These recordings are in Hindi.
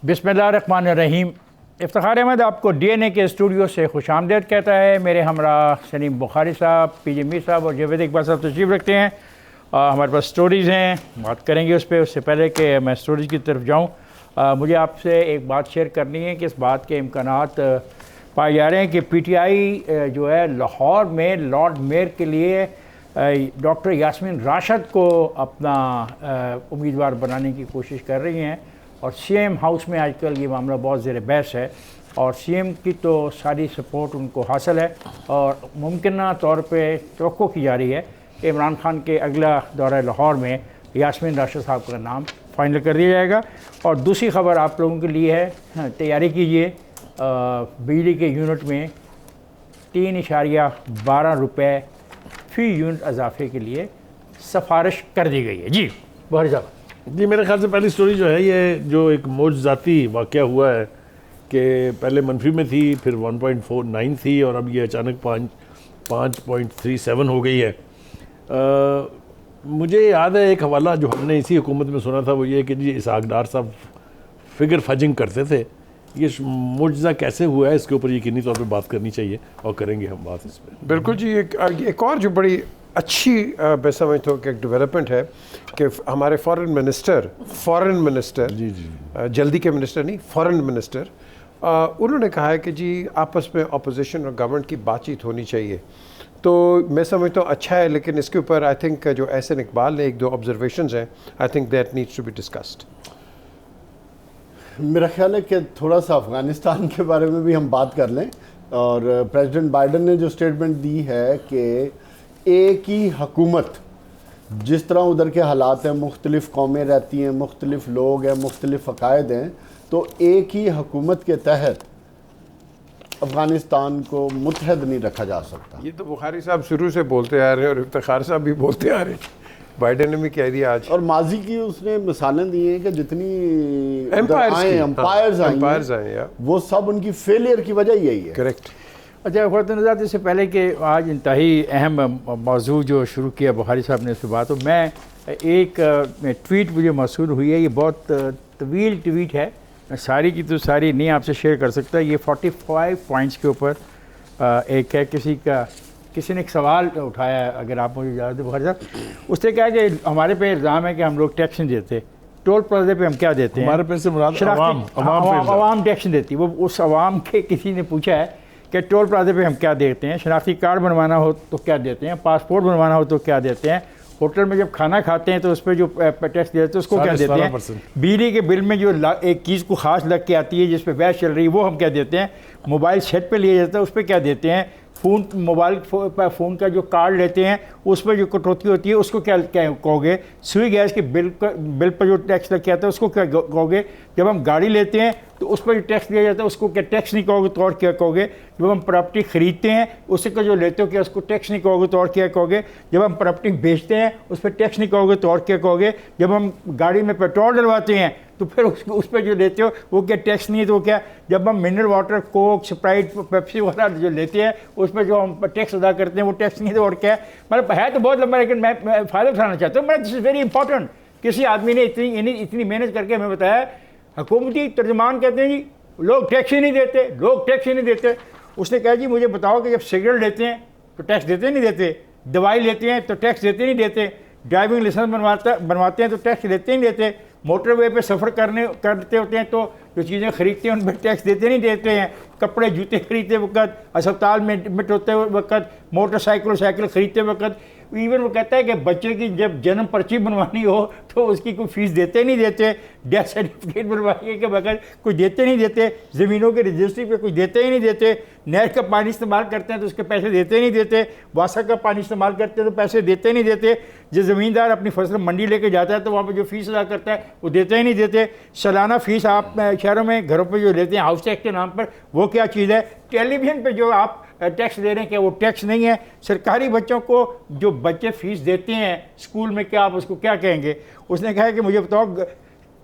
बिस्मिल्लाहिर्रहमानिर्रहीम। इफ्तिखार अहमद आपको DNA के स्टूडियो से खुशामदीद कहता है। मेरे हमरा सलीम बुखारी साहब, PJ मीर साहब और जावेद इकबाल साहब तशरीफ़ रखते हैं। हमारे पास स्टोरीज़ हैं, बात करेंगे उस पर। उससे पहले कि मैं स्टोरीज़ की तरफ जाऊँ, मुझे आपसे एक बात शेयर करनी है कि इस बात के इम्कानात पाए जा रहे हैं कि PTI जो है लाहौर में लॉर्ड मेयर के लिए डॉक्टर यास्मीन राशिद को अपना उम्मीदवार बनाने की कोशिश कर रही हैं। और CM हाउस में आजकल ये मामला बहुत ज़ेर बहस है और CM की तो सारी सपोर्ट उनको हासिल है और मुमकिन तौर पे तवक्को की जा रही है कि इमरान खान के अगला दौरा लाहौर में यास्मीन राशिद साहब का नाम फाइनल कर दिया जाएगा। और दूसरी ख़बर आप लोगों के लिए है, तैयारी कीजिए, बिजली के यूनिट में 3.12 रुपये फ़ी यूनिट इजाफे के लिए सिफारिश कर दी गई है। जी बुखारी साहब। जी, मेरे ख्याल से पहली स्टोरी जो है, ये जो एक मौजज़ाती वाक़या हुआ है कि पहले मनफी में थी, फिर 1.49 थी और अब ये अचानक 5.37 हो गई है। मुझे याद है एक हवाला जो हमने इसी हुकूमत में सुना था, वो ये कि जी इसहाक डार साहब फिगर फजिंग करते थे। ये मुआवजा कैसे हुआ है, इसके ऊपर यकीनी तौर पे बात करनी चाहिए और करेंगे हम बात इस पर। बिल्कुल जी। एक और जो बड़ी अच्छी मैं समझता हूँ कि एक डेवलपमेंट है कि हमारे फॉरेन मिनिस्टर जी जी जल्दी के मिनिस्टर नहीं, फॉरेन मिनिस्टर, उन्होंने कहा है कि जी आपस में अपोजिशन और गवर्नमेंट की बातचीत होनी चाहिए। तो मैं समझता हूँ अच्छा है, लेकिन इसके ऊपर आई थिंक जो एहसन इकबाल ने एक दो ऑब्जर्वेशंस हैं, I think that needs to be discussed. मेरा ख्याल है कि थोड़ा सा अफ़गानिस्तान के बारे में भी हम बात कर लें। और प्रेसिडेंट बाइडन ने जो स्टेटमेंट दी है कि एक ही हुकूमत, जिस तरह उधर के हालात हैं, मुख्तलिफ़ कौमें रहती हैं, मुख्तलिफ़ लोग हैं, मुख्तलिफ़ अकायद हैं, तो एक ही हुकूमत के तहत अफ़गानिस्तान को मुत्तहद नहीं रखा जा सकता। ये तो बुखारी साहब शुरू से बोलते आ रहे हैं और इफ्तिखार साहब भी बोलते आ रहे हैं, बाइडन ने भी कह दिया आज। और माजी की उसने मिसालें दी हैं कि जितनी एम्पायर्स आए वो सब उनकी फेलियर की वजह यही है। करेक्ट। अच्छा ख़ुरान, इससे पहले कि आज इंतहाई अहम मौजू जो शुरू किया बुखारी साहब ने, इस पर बात हो, मैं एक ट्वीट मुझे मौसूल हुई है। ये बहुत तवील ट्वीट है, मैं सारी की तो सारी नहीं आपसे शेयर कर सकता। ये 45 पॉइंट्स के ऊपर एक है। किसी ने एक सवाल उठाया, अगर आप मुझे याद है बुखारी साहब, उसने कहा कि हमारे पे इल्ज़ाम है कि हम लोग टैक्स नहीं देते। टोल प्लाजे पे हम क्या देते हैं? हमारे पे से मुराद अवाम टैक्स नहीं देती। वो उस अवाम के किसी ने पूछा है कि टोल प्लाजे पे हम क्या देते हैं, शनाख्ती कार्ड बनवाना हो तो क्या देते हैं, पासपोर्ट बनवाना हो तो क्या देते हैं, होटल में जब खाना खाते हैं तो उस पर जो टैक्स देते हैं उसको क्या देते हैं, बिजली के बिल में जो एक चीज़ को ख़ास लग के आती है जिस पर वैस चल रही है वो हम क्या देते हैं, मोबाइल सेट पे लिया जाता है उस पर क्या देते हैं, फ़ोन का जो कार्ड लेते हैं उस पर जो कटौती होती है उसको क्या कहोगे, सुई गैस के बिल पर जो टैक्स लग के आता है उसको क्या कहोगे, जब हम गाड़ी लेते हैं तो उस पर जो टैक्स दिया जाता है उसको क्या टैक्स नहीं कहोगे तो और क्या कहोगे, जब हम प्रॉपर्टी ख़रीदते हैं उससे का जो लेते हो क्या उसको टैक्स नहीं कहोगे तो और क्या कहोगे, जब हम प्रॉपर्टी बेचते हैं उस पर टैक्स नहीं कहोगे तो और क्या कहोगे, जब हम गाड़ी में पेट्रोल डलवाते हैं तो फिर उस पर जो लेते हो वो क्या टैक्स नहीं है तो क्या, जब हम mineral water, Coke, Sprite, Pepsi वाला जो लेते हैं उस पर जो हम टैक्स अदा करते हैं वो टैक्स नहीं है तो और क्या है। मतलब है तो बहुत लंबा, लेकिन मैं फ़ायदा उठाना चाहता हूँ। मैं दिस इज़ वेरी इंपॉर्टेंट। किसी आदमी ने इतनी मेहनत करके हमें बताया, हुकूमती तर्जुमान कहते हैं जी लोग टैक्स ही नहीं देते, लोग टैक्स ही नहीं देते। उसने कहा जी मुझे बताओ कि जब सिगरेट लेते हैं तो टैक्स देते नहीं देते, दवाई लेते हैं तो टैक्स देते नहीं देते, ड्राइविंग लाइसेंस बनवाते हैं तो टैक्स देते नहीं देते, मोटरवे पे सफ़र करते होते हैं तो जो चीज़ें खरीदते हैं उन पर टैक्स देते नहीं देते हैं, कपड़े जूते खरीदते वक्त, अस्पताल में एडमिट होते वक्त, साइकिल खरीदते वक्त, इवन वो कहता है कि बच्चे की जब जन्म पर्ची बनवानी हो तो उसकी कोई फीस देते नहीं देते, डेथ सर्टिफिकेट बनवाइए के बगैर कुछ देते नहीं देते, ज़मीनों के रजिस्ट्री पे कुछ देते ही नहीं देते, नहर का पानी इस्तेमाल करते हैं तो उसके पैसे देते नहीं देते, वासा का पानी इस्तेमाल करते हैं तो पैसे देते नहीं देते, जो ज़मींदार अपनी फसल मंडी लेके जाता है तो वहाँ पर जो फ़ीस अदा करता है वो देते ही नहीं देते, सालाना फ़ीस आप शहरों में घरों पर जो लेते हैं हाउस टैक्स के नाम पर वो क्या चीज़ है, टेलीविज़न पर जो आप टैक्स दे रहे हैं क्या वो टैक्स नहीं है, सरकारी बच्चों को जो बच्चे फ़ीस देते हैं स्कूल में क्या आप उसको क्या कहेंगे। उसने कहा कि मुझे बताओ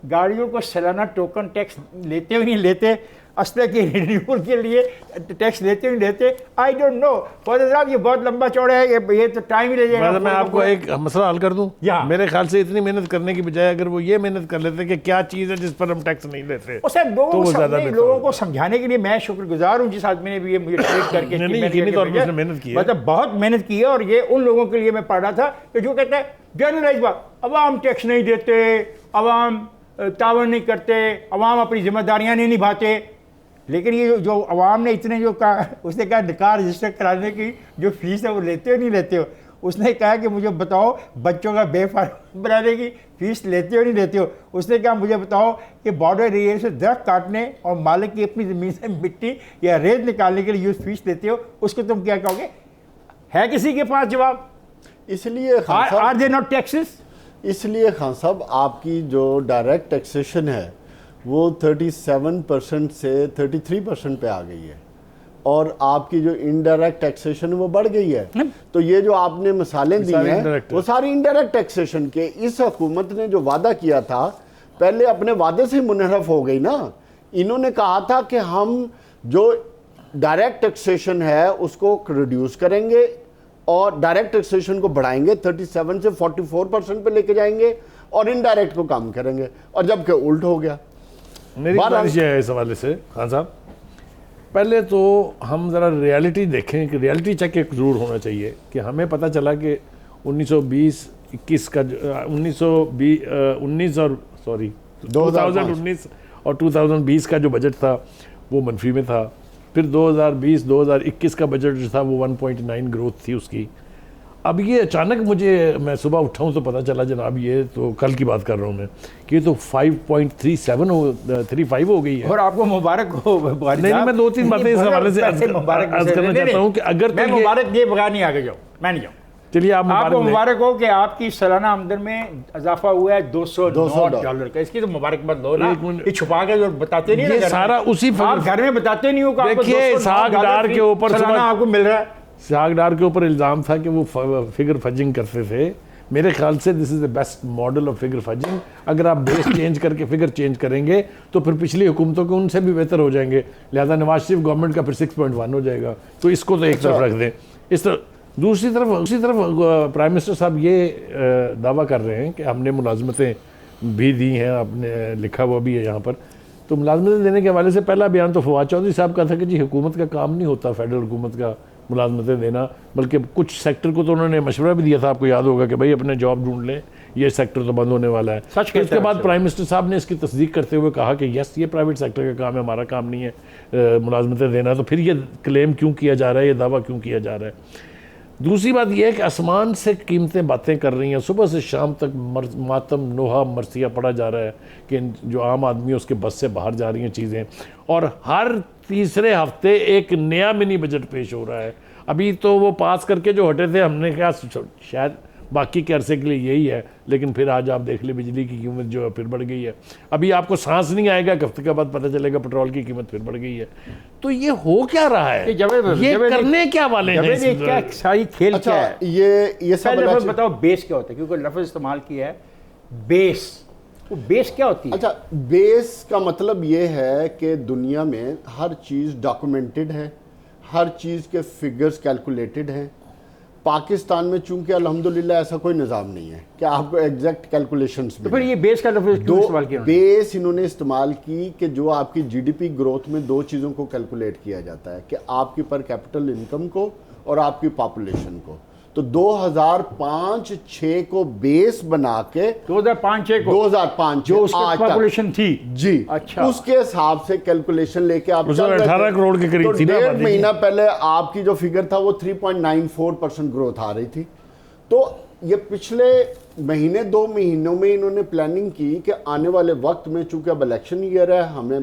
गाड़ियों को सालाना टोकन टैक्स लेते भी नहीं लेते, असले के रिन्यूअल के लिए टैक्स लेते नहीं लेते, आई डोंट नो। फॉदर साहब ये बहुत लंबा चौड़ा है, ये तो टाइम ही ले जाएगा। मैं आपको एक मसला हल कर दूं। या। मेरे ख्याल से इतनी मेहनत करने की बजाय अगर वो ये मेहनत कर लेते कि क्या चीज़ है जिस पर हम टैक्स नहीं लेते, उसे लोगों तो को वो ज़्यादा बेहतर लोगों होगा। को समझाने के लिए मैं शुक्रगुजार हूँ जिस आदमी ने भी ये मुझे ट्वीट करके नहीं, यकीनी तौर पे उसने मेहनत की है। मतलब बहुत मेहनत की है। और ये उन लोगों के लिए मैं पढ़ रहा था कि जो कहता है जनरलाइज बात, अवाम टैक्स नहीं देते, अवाम तावन नहीं करते, अवाम अपनी जिम्मेदारियां नहीं निभाते। लेकिन ये जो अवाम ने इतने जो कहा, उसने कहा निकाह रजिस्टर कराने की जो फीस है वो लेते हो नहीं लेते हो। उसने कहा कि मुझे बताओ बच्चों का बेफार बनाने की फीस लेते हो नहीं लेते हो। उसने कहा मुझे बताओ कि बॉर्डर एरिया से दरख्त काटने और मालिक की अपनी ज़मीन से मिट्टी या रेत निकालने के लिए यूज फीस लेते हो, उसको तुम क्या कहोगे? है किसी के पास जवाब? इसलिए खान साहब, आर दे नॉट टैक्सेस? इसलिए खान साहब आपकी जो डायरेक्ट टैक्सेशन है वो 37% से 33% पे आ गई है, और आपकी जो इनडायरेक्ट टैक्सेशन वो बढ़ गई है। तो ये जो आपने मिसालें दी सारी हैं indirect वो सारी इनडायरेक्ट टैक्सेशन के। इस हुकूमत ने जो वादा किया था पहले अपने वादे से मुनहरफ हो गई ना। इन्होंने कहा था कि हम जो डायरेक्ट टैक्सेशन है उसको रिड्यूस करेंगे और डायरेक्ट टैक्सेशन को बढ़ाएंगे, 37 से 44% पे लेके जाएंगे और इनडायरेक्ट को कम करेंगे, और जबकि उल्ट हो गया। मेरी गुजारिश ये है इस हवाले से खान साहब, पहले तो हम ज़रा रियलिटी देखें कि रियलिटी चेक एक ज़रूर होना चाहिए कि हमें पता चला कि 1920-21 का 2019 और 2019 और 2020 का जो बजट था वो मनफी में था। फिर 2020-2021 का बजट जो था वो 1.9 ग्रोथ थी उसकी। अब ये अचानक मैं सुबह उठाऊं तो पता चला जनाब, ये तो कल की बात कर रहा हूँ मैं, कि ये तो 5.35 हो गई है। और आपको मुबारक हो। नहीं, मैं 2-3 बातें इस हवाले से अर्ज करना चाहता हूँ कि अगर मैं मुबारक दिए बगैर नहीं आगे जाऊँ, मैं नहीं जाऊँ। चलिए आपको मुबारक हो कि आपकी सालाना आमदन में इजाफा हुआ है $200 का। इसकी तो मुबारकबाद दो ना। ये छुपा के जो बताते नहीं, ये सारा उसी आप घर में बताते नहीं हो कि आपको देखिए सागदार के ऊपर सालाना आपको मिल रहा है। सागदार के ऊपर इल्ज़ाम था कि वो फिगर फजिंग करते थे। मेरे ख्याल से this is the best model of figure fudging. अगर आप बेस चेंज करके फिगर चेंज करेंगे तो फिर पिछली हुकूमतों के उनसे भी बेहतर हो जाएंगे। लिहाजा नवाज शरीफ गवर्नमेंट का फिर 6.1 हो जाएगा। तो इसको तो एक तरफ रख दें। इस तरफ दूसरी तरफ प्राइम मिनिस्टर साहब ये दावा कर रहे हैं कि हमने मुलाजमतें भी दी हैं, आपने लिखा हुआ भी है यहाँ पर। तो मुलाजमतें देने के हवाले से पहला बयान तो फवाद चौधरी साहब का था कि जी हुकूमत का काम नहीं होता फेडरल हुकूमत का मुलाजमतें देना, बल्कि कुछ सेक्टर को तो उन्होंने मशवरा भी दिया था, आपको याद होगा कि भाई अपने जॉब ढूंढ लें, ये सेक्टर तो बंद होने वाला है। सच इसके बाद प्राइम मिनिस्टर साहब ने इसकी तस्दीक करते हुए कहा कि यस ये प्राइवेट सेक्टर का काम है, हमारा काम नहीं है मुलाजमतें देना। तो फिर ये क्लेम क्यों किया जा रहा है, ये दावा क्यों किया जा रहा है? दूसरी बात यह है कि आसमान से कीमतें बातें कर रही हैं, सुबह से शाम तक मातम नोहा मरसिया पड़ा जा रहा है कि जो आम आदमी है उसके बस से बाहर जा रही हैं चीज़ें, और हर तीसरे हफ्ते एक नया मिनी बजट पेश हो रहा है। अभी तो वो पास करके जो हटे थे, हमने कहा शायद बाकी के अरसे के लिए यही है, लेकिन फिर आज आप देख ले बिजली की कीमत जो है फिर बढ़ गई है। अभी आपको सांस नहीं आएगा, हफ्ते के बाद पता चलेगा पेट्रोल की कीमत फिर बढ़ गई है। तो ये हो क्या रहा है, ये करने क्या वाले हैं, क्या सारी खेल क्या है? ये सब पहले बताओ बेस क्या होता है, क्योंकि लफ्ज़ इस्तेमाल किया है बेस। वो बेस क्या होती है? अच्छा, बेस का मतलब ये है कि दुनिया में हर चीज़ डॉक्यूमेंटेड है, हर चीज़ के फिगर्स कैलकुलेटेड हैं। पाकिस्तान में चूंकि अल्हम्दुलिल्लाह ऐसा कोई निज़ाम नहीं है कि आपको एग्जैक्ट कैलकुलेशंस तो फिर ये बेस का लफ्ज़ क्यों इस्तेमाल किया? बेस इन्होंने इस्तेमाल की कि जो आपकी जीडीपी ग्रोथ में दो चीज़ों को कैलकुलेट किया जाता है, कि आपकी पर कैपिटल इनकम को और आपकी पॉपुलेशन को। तो 2005-6 को बेस बना के 2005 जो उसकी पॉपुलेशन थी जी, अच्छा, उसके हिसाब से कैलकुलेशन लेके आप 18 करोड़ के करीब थी ना। 1.5 महीना पहले आपकी जो फिगर था वो 3.94% ग्रोथ आ रही थी। तो ये पिछले महीने 2 महीनों में इन्होंने प्लानिंग की कि आने वाले वक्त में, चूंकि अब इलेक्शन ईयर है, हमें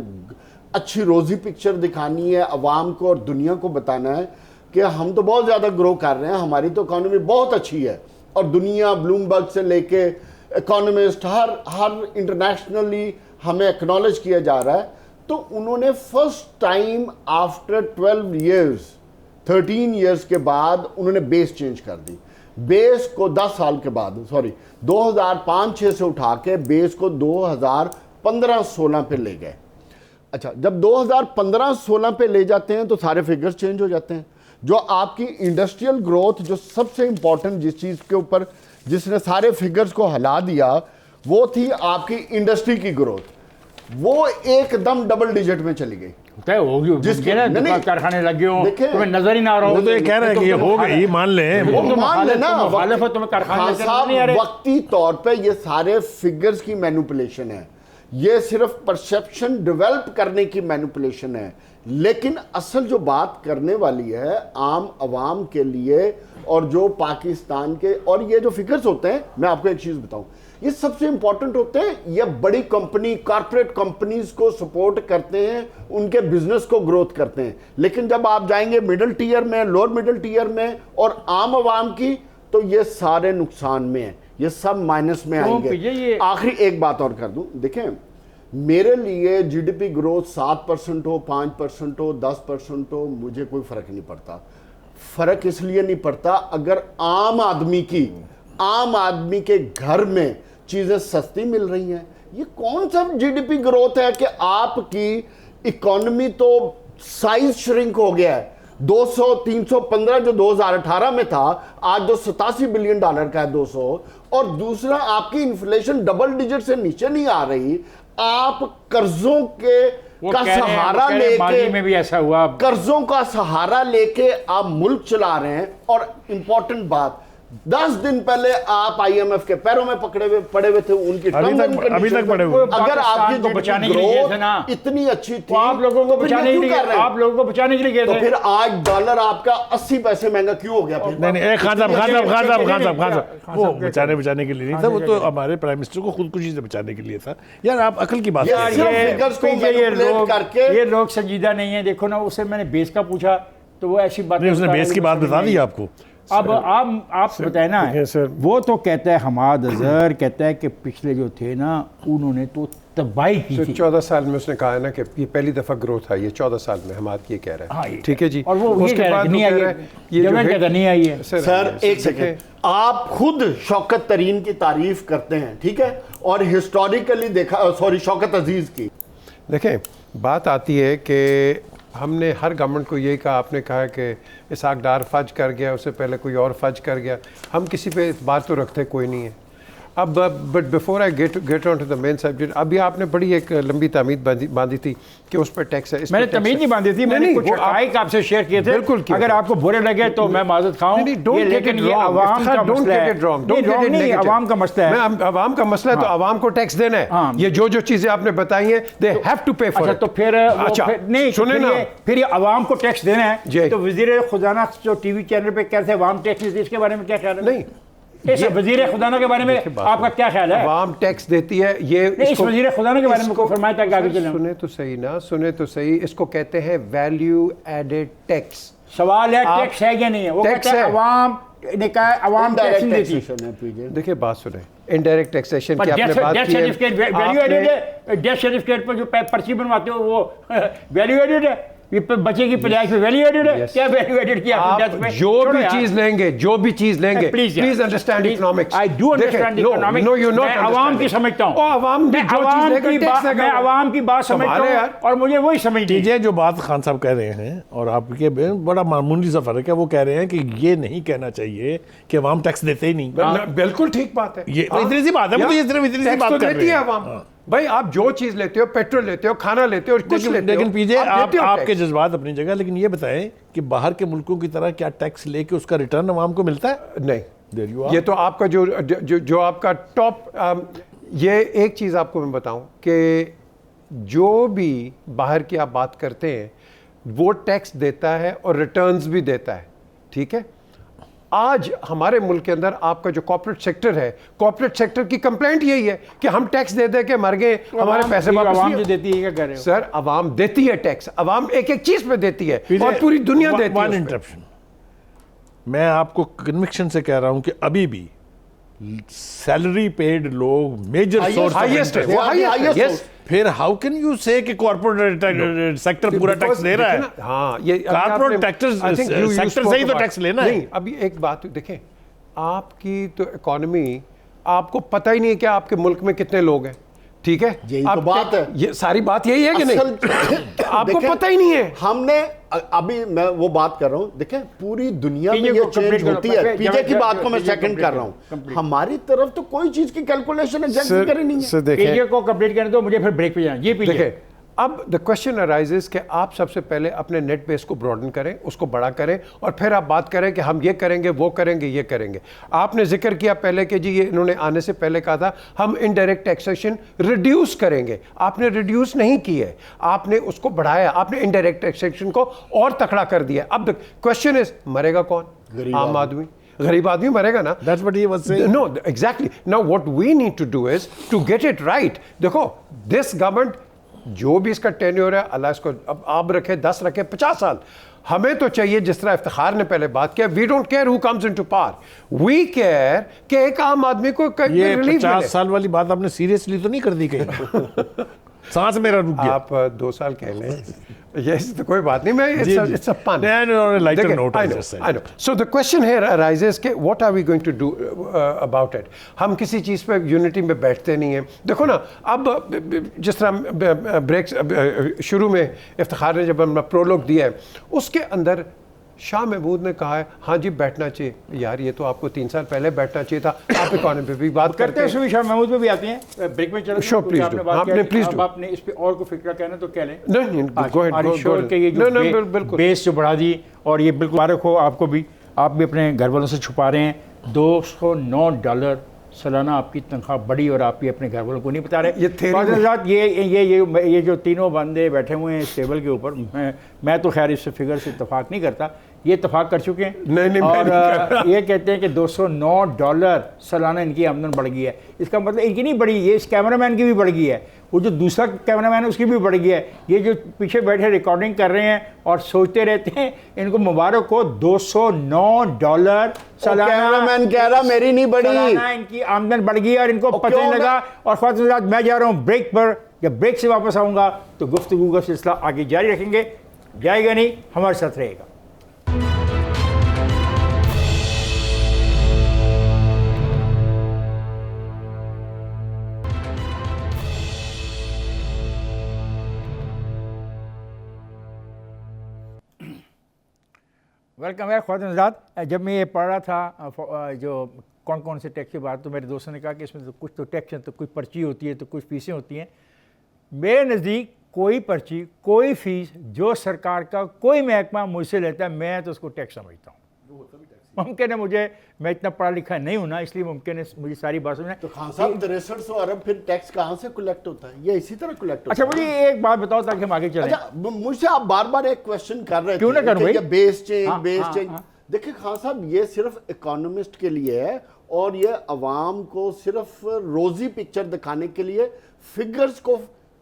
अच्छी रोजी पिक्चर दिखानी है अवाम को और दुनिया को बताना है कि हम तो बहुत ज़्यादा ग्रो कर रहे हैं, हमारी तो इकोनॉमी बहुत अच्छी है, और दुनिया ब्लूमबर्ग से लेके इकोनॉमिस्ट हर इंटरनेशनली हमें एक्नॉलेज किया जा रहा है। तो उन्होंने फर्स्ट टाइम आफ्टर 13 ईयर्स के बाद उन्होंने बेस चेंज कर दी। बेस को 10 साल के बाद 2005-6 से उठा के बेस को 2015-16 पे ले गए। अच्छा, जब 2015-16 पे ले जाते हैं तो सारे फिगर्स चेंज हो जाते हैं। जो आपकी इंडस्ट्रियल ग्रोथ, जो सबसे इंपॉर्टेंट जिस चीज के ऊपर जिसने सारे फिगर्स को हिला दिया, वो थी आपकी इंडस्ट्री की ग्रोथ। वो एकदम डबल डिजिट में चली गई। तय होगी जिसके- ना, नहीं, दुकान कारखाने लगे हो, देखिए, तुम्हें नजर ही ना आ रहा हो। वो तो ये कह रहे हैं कि ये हो गई, मान लें। वो तुम मान लेना, मुखालिफ हो, तुम्हें कारखाने हाँ नजर साहब, नहीं आ रहे। वक्ती तौर पे ये सारे फिगर्स की मैनिपुलेशन है, ये सिर्फ परसेप्शन डेवलप करने की मैनिपुलेशन है। लेकिन असल जो बात करने वाली है आम आवाम के लिए, और जो पाकिस्तान के, और ये जो फिगर्स होते हैं, मैं आपको एक चीज बताऊं, ये सबसे इंपॉर्टेंट होते हैं। ये बड़ी कंपनी, कॉर्पोरेट कंपनीज को सपोर्ट करते हैं, उनके बिजनेस को ग्रोथ करते हैं। लेकिन जब आप जाएंगे मिडिल टीयर में, लोअर मिडिल टीयर में और आम आवाम की, तो ये सारे नुकसान में है, ये सब माइनस में आएंगे। आखिरी एक बात और कर दूं, देखें, मेरे लिए जीडीपी ग्रोथ 7% हो, 5% हो, 10% हो, मुझे कोई फर्क नहीं पड़ता। फर्क इसलिए नहीं पड़ता अगर आम आदमी के घर में चीजें सस्ती मिल रही हैं। ये कौन सा जीडीपी ग्रोथ है कि आपकी इकोनॉमी तो साइज श्रिंक हो गया है, 315 जो 2018 में था, आज जो $87 बिलियन का है 200, और दूसरा आपकी इन्फ्लेशन डबल डिजिट से नीचे नहीं आ रही। आप कर्जों का सहारा लेके, में भी ऐसा हुआ, कर्जों का सहारा लेके आप मुल्क चला रहे हैं। और इंपॉर्टेंट बात, 10 दिन पहले आप आईएमएफ के पैरों में पड़े हुए थे, उनकी अभी तक पड़े हुए। अगर आपकी को बचाने के लिए गए थे ना, इतनी अच्छी थी, आप लोगों को बचाने के लिए, आप लोगों को बचाने के लिए गए तो थे। फिर आज डॉलर आपका 80 पैसे महंगा क्यों हो गया? फिर नहीं, खान साहब, वो बचाने के लिए नहीं था, वो तो हमारे प्राइम मिनिस्टर को खुदकुशी से बचाने के लिए था। यार आप अकल की बात यार, ये लोग संजीदा नहीं है। देखो ना, उससे मैंने बेस का पूछा तो वो ऐसी बात, उसने बेस की बात बता दी आपको। अब आप बताए ना, वो तो कहता है, हमाद अजहर कहता है कि पिछले जो थे ना, उन्होंने तो तबाही की थी। 14 साल में उसने कहा है ना कि ये पहली दफा ग्रोथ आई है 14 साल में, हमाद ये कह रहा है। ठीक है जी, और वो उसके बाद नहीं आई है, ये नहीं आई है। सर एक सेकेंड, आप खुद शौकत तरीन की तारीफ करते हैं, ठीक है, और हिस्टोरिकली देखा, सॉरी, शौकत अजीज की। देखें, बात आती है कि हमने हर गवर्नमेंट को यही कहा, आपने कहा कि इसाक डार फज कर गया, उससे पहले कोई और फज कर गया, हम किसी पे बात तो रखते कोई नहीं है। अब but before I get on to the main subject, अभी आपने बड़ी एक लंबी तमीद बांधी थी कि उस पर टैक्स है। मैंने तमीद नहीं बांधी थी, मैंने कुछ हक़ाइक़ आपसे शेयर किए थे। बिल्कुल, अगर आपको बुरे लगे तो मैं माज़रत खाऊं, लेकिन ये आवाम का मसला है। नहीं, आवाम का मसला है। आवाम का मसला है तो आवाम को टैक्स देना है। ये जो चीजें आपने बताई हैं, दे हैव टू पे फॉर। तो फिर नहीं, सुने ना, फिर ये आवाम को टैक्स देना है, तो वज़ीर खुजाना जो टीवी चैनल पे कहते हैं आवाम टैक्स, इसके बारे में क्या ख्याल है? नहीं, इस वज़ीर खुजाना के बारे में आपका क्या ख्याल है? आवाम टैक्स देती है, ये इस वज़ीर खुजाना के बारे में को फरमाया था कि आगे चलें। सुने तो सही ना, सुने तो सही, इसको कहते हैं वैल्यू एडेड टैक्स। सवाल है टैक्स है या नहीं है? वो कहते हैं आवाम ने कहा, आवाम टैक्स नहीं देती। देखिए बात सुने, इनडायरेक्ट टैक्सेशन की आपने बात की है, वैल्यू एडेड है। डेथ सर्टिफिकेट पर जो पर्ची बनवाते हो वो वैल्यू एडेड है। ये बच्चे की पैदाइश पे वैल्यू एडेड है। क्या वैल्यू एडेड किया आपने डेथ पे? जो भी चीज लेंगे, please understand economics. I do understand economics. No, you not. मैं आवाम की समझता हूं। आवाम भी जो चीज लेगा टैक्स मैं आवाम की बात समझता हूं और मुझे वही समझनी है। ये जो बात खान साहब कह रहे हैं और आपके बड़ा मामूली सा फर्क है, वो कह रहे हैं कि ये नहीं कहना चाहिए कि आवाम टैक्स देते ही नहीं। बिल्कुल ठीक बात है, ये इतनी सी बात है, ये सिर्फ इतनी सी बात कर रहे हैं। भाई आप जो चीज लेते हो, पेट्रोल लेते हो, खाना लेते हो, कुछ लेते हो, लेकिन पीजे आपके जज्बात अपनी जगह, लेकिन ये बताएं कि बाहर के मुल्कों की तरह क्या टैक्स लेके उसका रिटर्न आवाम को मिलता है? नहीं। ये तो आपका जो आपका टॉप, ये एक चीज आपको मैं बताऊं कि जो भी बाहर की आप बात करते हैं वो टैक्स देता है और रिटर्न्स भी देता है, ठीक है। आज हमारे मुल्क के अंदर आपका जो कॉर्पोरेट सेक्टर है, कॉर्पोरेट सेक्टर की कंप्लेंट यही है कि हम टैक्स दे के मर गए, हमारे पैसे वापस आवाम जो देती है, क्या कर रहे हो सर? आवाम देती है टैक्स, आवाम एक एक चीज पे देती है और पूरी दुनिया देती है। इंटरप्शन, मैं आपको कन्विक्शन से कह रहा हूं कि अभी भी सैलरी पेड लोग मेजर सोर्स हाईएस्ट है, वो हाईएस्ट है। फिर हाउ कैन यू से कि कॉर्पोरेट सेक्टर पूरा टैक्स दे रहा है? हाँ, ये कॉर्पोरेट सेक्टर से ही तो टैक्स लेना है। नहीं, अभी एक बात देखें, आपकी तो इकोनॉमी, आपको पता ही नहीं है कि आपके मुल्क में कितने लोग हैं। ठीक है, यही तो अब बात है। ये सारी बात यही है कि नहीं? आपको देखें, पता ही नहीं है। हमने अभी मैं वो बात कर रहा हूं, देखें पूरी दुनिया में पीजे ये को चेंज complete होती करो, है। पीजे की बात को मैं पीजे सेकंड कर रहा हूं, complete। हमारी तरफ तो कोई चीज की कैलकुलेशन एग्जैक्टली करी नहीं है। सर देखें, पीजे को कंप्लीट करने दो, मुझे फिर ब्रेक पे जाना। ये पीजे देखिए अब द क्वेश्चन अराइजेस कि आप सबसे पहले अपने नेट बेस को ब्रॉडन करें, उसको बड़ा करें, और फिर आप बात करें कि हम ये करेंगे, वो करेंगे, ये करेंगे। आपने जिक्र किया पहले कि जी ये इन्होंने आने से पहले कहा था हम इनडायरेक्ट टैक्सेशन रिड्यूस करेंगे। आपने रिड्यूस नहीं की है, आपने उसको बढ़ाया, आपने इनडायरेक्ट टैक्सेशन को और तकड़ा कर दिया। अब द क्वेश्चन इज मरेगा कौन? आम आदमी, गरीब आदमी मरेगा ना। That's what he was saying. No, exactly. Now what we need to do is to get it right. देखो this government जो भी इसका टेन्योर है, अल्लाह इसको अब रखे 10 रखे 50 साल, हमें तो चाहिए जिस तरह इफ्तिखार ने पहले बात किया, we don't care who comes into power, we care कि एक आम आदमी को ये रिलीफ 50 साल वाली बात आपने सीरियसली तो नहीं कर दी कहीं? सांस मेरा रुक गया। आप 2 साल कह लें, यस तो कोई बात नहीं, मैं जी, जी। It's a fun. No, on a lighter note, I I know, just said. I know. So the question here arises कि what are we going to do about it? हम किसी चीज़ पे यूनिटी में बैठते नहीं हैं। देखो ना, अब जिस तरह ब्रेक शुरू में इफ्तिखार ने जब अपना प्रोलोग दिया है, उसके अंदर शाह महमूद ने कहा है हाँ जी बैठना चाहिए। यार ये तो आपको 3 साल पहले बैठना चाहिए था। आप इकोनॉमी पे भी बात करते हैं, हैं, शाह महमूद पे भी आते हैं। ब्रेक में चलो, Sure, please do. आपने please do. आपने इस पे और कोई फिक्र कहना तो कह लें। नहीं, go ahead, go ahead. के ये जो बिल्कुल बेस जो बढ़ा दी, और ये बिल्कुल मुबारक हो आपको भी, आप भी अपने घर वालों से छुपा रहे हैं। $209 सालाना आपकी तनख्वाह बढ़ी और आप भी अपने घर वालों को नहीं बता रहे। ये theory ये जो तीनों बंदे बैठे हुए हैं इस टेबल के ऊपर, मैं तो खैर इससे फिगर से इत्तेफाक नहीं करता, ये इत्तेफाक कर चुके हैं। नहीं, और ये कहते हैं कि $209 सालाना इनकी आमदन बढ़ गई है। इसका मतलब इनकी नहीं बढ़ी, ये इस कैमरामैन की भी बढ़ गई है, वो जो दूसरा कैमरामैन है उसकी भी बढ़ गई है। ये जो पीछे बैठे रिकॉर्डिंग कर रहे हैं और सोचते रहते हैं, इनको मुबारक हो, $209 सालाना। कैमरामैन कह रहा मेरी नहीं बढ़ी, सालाना इनकी आमदन बढ़ गई और इनको पता नहीं लगा। और ख्वातीन मैं जा रहा हूँ ब्रेक पर, जब ब्रेक से वापस आऊँगा तो गुफ्तगू का सिलसिला आगे जारी रखेंगे। जाएगा नहीं, हमारे साथ रहेगा। वेलकम है ख्वातीन हज़रात। जब मैं ये पढ़ रहा था जो कौन कौन से टैक्स की बात, तो मेरे दोस्तों ने कहा कि इसमें तो कुछ तो टैक्स है, तो कुछ पर्ची होती है, तो कुछ फीसें होती हैं। मेरे नज़दीक कोई पर्ची, कोई फ़ीस जो सरकार का कोई महकमा मुझसे लेता है, मैं तो उसको टैक्स समझता हूँ। मुमकिन है मैं इतना पढ़ा लिखा नहीं हूँ ना, इसलिए मुमकिन है मुझे सारी बात समझना। तो खान साहब 6300 अरब फिर टैक्स कहाँ से कलेक्ट होता है? ये इसी तरह कलेक्ट होता अच्छा है? मुझे एक बात बताओ ताकि हम आगे चलें। अच्छा, मुझसे आप बार बार एक क्वेश्चन कर रहे थे, क्यों ना करूं भाई? बेस चेंज, हाँ, बेस हाँ, चेंज। हाँ। देखिए खान साहब, ये सिर्फ इकोनॉमिस्ट के लिए है और ये अवाम को सिर्फ रोजी पिक्चर दिखाने के लिए फिगर्स को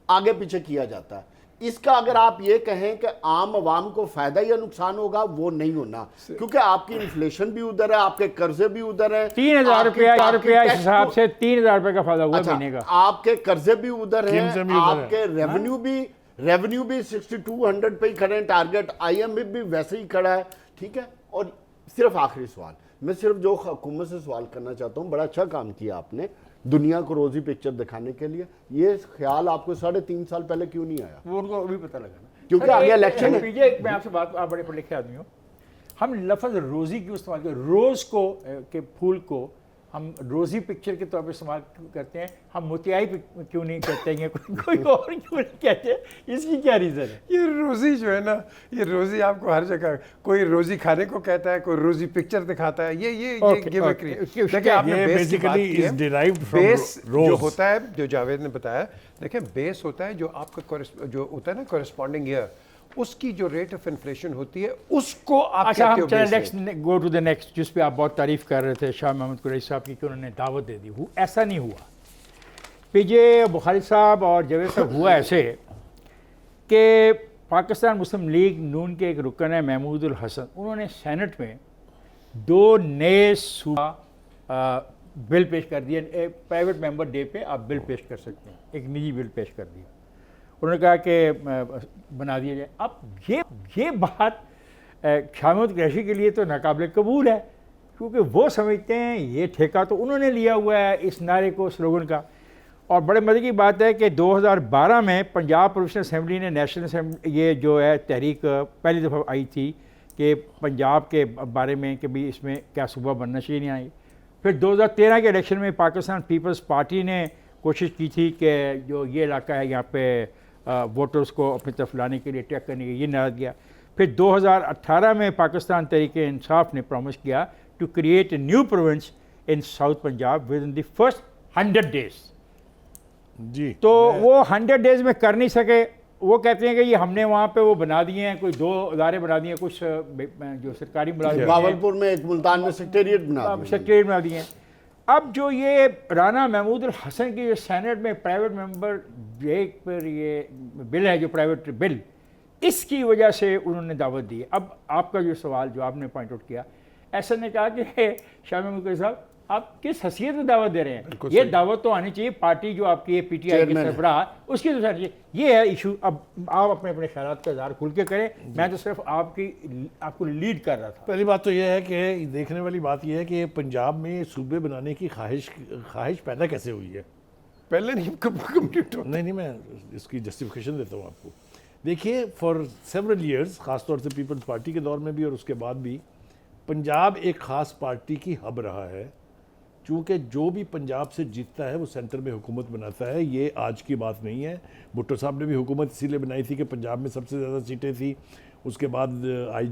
आगे पीछे किया जाता है। इसका अगर आप ये कहें कि आम आवाम को फायदा या नुकसान होगा, वो नहीं होना, क्योंकि आपकी इन्फ्लेशन भी उधर है, आपके कर्जे भी उधर है। 3,000 रुपया इस हिसाब से 3,000 रुपये का फायदा हुआ अच्छा, महीने का। आपके कर्जे भी उधर हैं, कीमतें भी उधर आपके रेवेन्यू भी 6200 पे ही खड़े हैं, टारगेट IMF भी वैसे ही खड़ा है, ठीक है। और सिर्फ आखिरी सवाल, मैं सिर्फ जो हुकूमत से सवाल करना चाहता हूँ, बड़ा अच्छा काम किया आपने दुनिया को रोजी पिक्चर दिखाने के लिए। ये ख्याल आपको 3.5 साल पहले क्यों नहीं आया? वो उनको अभी पता लगा ना, क्योंकि आगे इलेक्शन है। पीछे मैं आपसे बात, आप बड़े पढ़े लिखे आदमी हो, हम लफ्ज़ रोज़ी क्यों इस्तेमाल करते हैं? रोज़ को के फूल को हम रोज़ी पिक्चर के तौर पे इस्तेमाल करते हैं, हम मोतियाई क्यों नहीं कहते हैं, कोई और क्यों नहीं कहते? इसकी क्या रीज़न है? ये रोज़ी जो है ना, ये रोज़ी आपको हर जगह, कोई रोज़ी खाने को कहता है, कोई रोज़ी पिक्चर दिखाता है। ये गिमिक्री। देखिए आपने बेस की बात की है, बेस जो होता है, जो जावेद ने बताया, देखिए बेस होता है जो आपका जो होता है ना कॉरेस्पॉन्डिंग ईयर, उसकी जो रेट ऑफ इन्फ्लेशन होती है उसको आप अच्छा, हम कहते हो next go to the next, जिस पे आप बहुत तारीफ कर रहे थे शाह महमूद कुरैशी साहब की कि उन्होंने दावत दे दी। ऐसा नहीं हुआ। पीजे बुखारी साहब और जावेद साहब, हुआ ऐसे कि पाकिस्तान मुस्लिम लीग नून के एक रुकन है महमूद उल हसन, उन्होंने सेनेट में 2 नए सूबा बिल पेश कर दिए। प्राइवेट मेंबर डे पे आप बिल पेश कर सकते हैं, एक निजी बिल पेश कर दिया। उन्होंने कहा कि बना दिया जाए। अब ये बात शाह महमूद कुरैशी के लिए तो नाकाबिल कबूल है, क्योंकि वो समझते हैं ये ठेका तो उन्होंने लिया हुआ है इस नारे को, स्लोगन का। और बड़े मज़े की बात है कि 2012 में पंजाब प्रोविशनल असेंबली ने नेशनल असेंबली ये जो है तहरीक पहली दफ़ा आई थी कि पंजाब के बारे में कि भी इसमें क्या सूबा बनना चाहिए नहीं आई। फिर 2013 के इलेक्शन में पाकिस्तान पीपल्स पार्टी ने कोशिश की थी कि जो ये इलाका है यहाँ पे वोटर्स को अपनी तरफ लाने के लिए अटैक करने के ये नाराज़ गया। फिर 2018 में पाकिस्तान तहरीक-ए-इंसाफ ने प्रॉमिस किया to create a new province in South Punjab within the first 100 days. जी, तो वो 100 डेज में कर नहीं सके। वो कहते हैं कि ये हमने वहाँ पे वो बना दिए हैं, कोई 2 इदारे बना दिए हैं, कुछ जो सरकारी मुलाजिम बावलपुर में एक मुल्तान में सेक्रेटरिएट बना दिया। सेक्रेटरिएट बना दिए हैं। अब जो ये राना महमूद अल हसन की जो सेनेट में प्राइवेट मेंबर पर ये बिल है, जो प्राइवेट बिल, इसकी वजह से उन्होंने दावत दी। अब आपका जो सवाल जो आपने पॉइंट आउट किया, ऐसा ने कहा कि शाह महमूद साहब आप किस हैसियत में दावत दे रहे हैं, ये दावत तो आनी चाहिए पार्टी जो आपकी है PTI की सरबराह, उसकी तो चाहिए। ये है इशू। अब आप अपने अपने ख्यालात का इज़हार खुल के करें, मैं तो सिर्फ आपको लीड कर रहा था। पहली बात तो यह है कि देखने वाली बात यह है कि पंजाब में सूबे बनाने की ख्वाहिश पैदा कैसे हुई है। पहले नहीं कंप्लीट हो। नहीं, मैं इसकी जस्टिफिकेशन देता हूँ आपको। देखिए, फॉर सेवरल ईयर्स, ख़ासतौर से पीपल्स पार्टी के दौर में भी और उसके बाद भी, पंजाब एक ख़ास पार्टी की हब रहा है। चूँकि जो भी पंजाब से जीतता है वो सेंटर में हुकूमत बनाता है। ये आज की बात नहीं है। भुट्टो साहब ने भी हुकूमत इसीलिए बनाई थी कि पंजाब में सबसे ज़्यादा सीटें थी। उसके बाद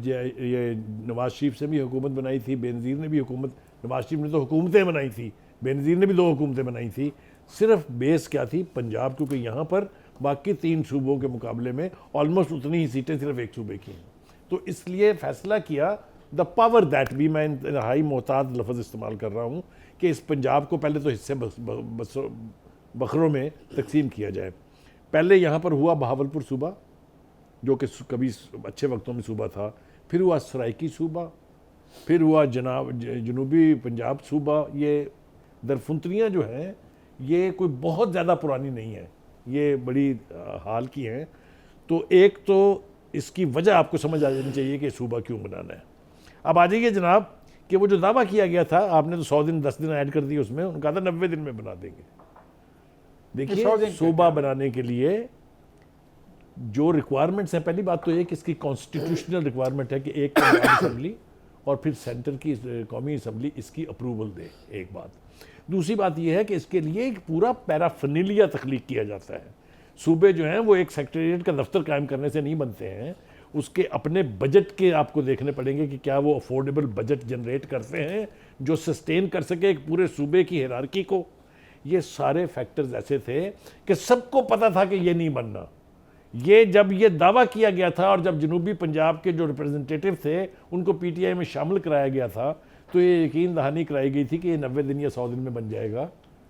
ये नवाज शरीफ से भी हुकूमत बनाई थी, बेनज़ीर ने भी हुकूमत, नवाज शरीफ ने तो हुकूमतें बनाई थी, बेनज़ीर ने भी 2 हुकूमतें बनाई थी। सिर्फ बेस क्या थी? पंजाब, क्योंकि यहाँ पर बाकी 3 सूबों के मुकाबले में ऑलमोस्ट उतनी ही सीटें सिर्फ एक सूबे की हैं। तो इसलिए फ़ैसला किया, द पावर दैट भी, मैं हाई मोहतात लफ्ज़ इस्तेमाल कर रहा हूँ, कि इस पंजाब को पहले तो हिस्से बखरों में तकसीम किया जाए। पहले यहाँ पर हुआ बहावलपुर सूबा, जो कि कभी अच्छे वक्तों में सूबा था, फिर हुआ सराइकी सूबा, फिर हुआ जनूबी पंजाब सूबा। ये दरफुंतरियाँ जो हैं ये कोई बहुत ज़्यादा पुरानी नहीं है, ये बड़ी हाल की हैं। तो एक तो इसकी वजह आपको समझ आ जानी चाहिए कि सूबा क्यों बनाना है। अब आ जाइए जनाब कि वो जो दावा किया गया था, आपने तो 100 दिन 10 दिन ऐड कर दिए उसमें, उनका था 90 दिन में बना देंगे। देखिए, सूबा बनाने के लिए जो रिक्वायरमेंट्स हैं, पहली बात तो ये कि इसकी कॉन्स्टिट्यूशनल रिक्वायरमेंट है कि एक पंजाब असेंबली और फिर सेंटर की कौमी असेंबली इसकी अप्रूवल दे, एक बात। दूसरी बात यह है कि इसके लिए एक पूरा पैराफर्नीलिया तख्लीक किया जाता है। सूबे जो हैं वो एक सेक्रेटेरिएट का दफ्तर कायम करने से नहीं बनते हैं, उसके अपने बजट के आपको देखने पड़ेंगे कि क्या वो अफोर्डेबल बजट जनरेट करते हैं जो सस्टेन कर सके एक पूरे सूबे की हिरार्की को। ये सारे फैक्टर्स ऐसे थे कि सबको पता था कि ये नहीं बनना। ये जब ये दावा किया गया था और जब जनूबी पंजाब के जो रिप्रेजेंटेटिव थे उनको PTI में शामिल कराया गया था, तो ये यकीन दहानी कराई गई थी कि ये 90 दिन या 100 दिन में बन जाएगा।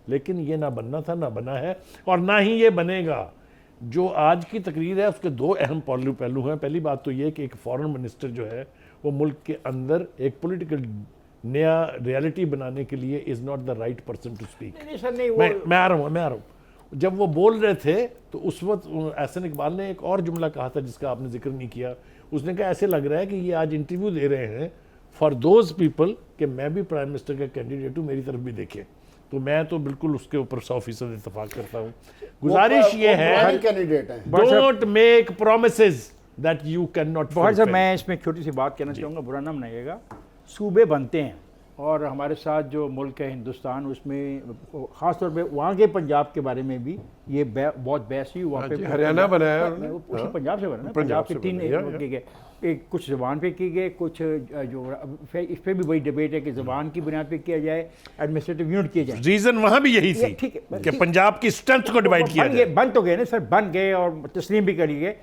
लेकिन ये ना बनना था, ना बना है और ना ही ये बनेगा। जो आज की तकरीर है उसके 2 अहम पहलू हैं। पहली बात तो ये कि एक फॉरेन मिनिस्टर जो है वो मुल्क के अंदर एक पॉलिटिकल नया रियलिटी बनाने के लिए is not the right person to speak. मैं आ रहा हूँ। जब वो बोल रहे थे तो उस वक्त एहसन इकबाल ने एक और जुमला कहा था जिसका आपने जिक्र नहीं किया। उसने कहा ऐसे लग रहा है कि ये आज इंटरव्यू दे रहे हैं फॉर दोज पीपल कि मैं भी प्राइम मिनिस्टर का कैंडिडेट हूँ, मेरी तरफ भी देखें। तो मैं तो बिल्कुल उसके ऊपर 100% इत्तेफाक करता हूँ। गुजारिश ये है, don't make promises that you can not. बहुत सर, मैं इसमें छोटी सी बात कहना चाहूँगा, बुरा ना मनाइएगा। सूबे बनते हैं और हमारे साथ जो मुल्क है हिंदुस्तान, उसमें ख़ासतौर पे वहाँ के पंजाब के बारे में भी ये बहुत बहस हुई। वहाँ पे हरियाणा बनाया उसी पंजाब से बना ना, पंजाब के 3 किए गए, एक कुछ ज़बान पे किए गए, कुछ जो इस पर भी वही डिबेट है कि ज़बान की बुनियाद पे किया जाए, एडमिनिस्ट्रेटिव यूनिट किए जाए। रीज़न वहाँ भी यही थी, ठीक है, कि पंजाब की स्ट्रेंथ को डिवाइड किया जाए। बन तो गए ना सर, बन गए और तस्लीम भी करी गए।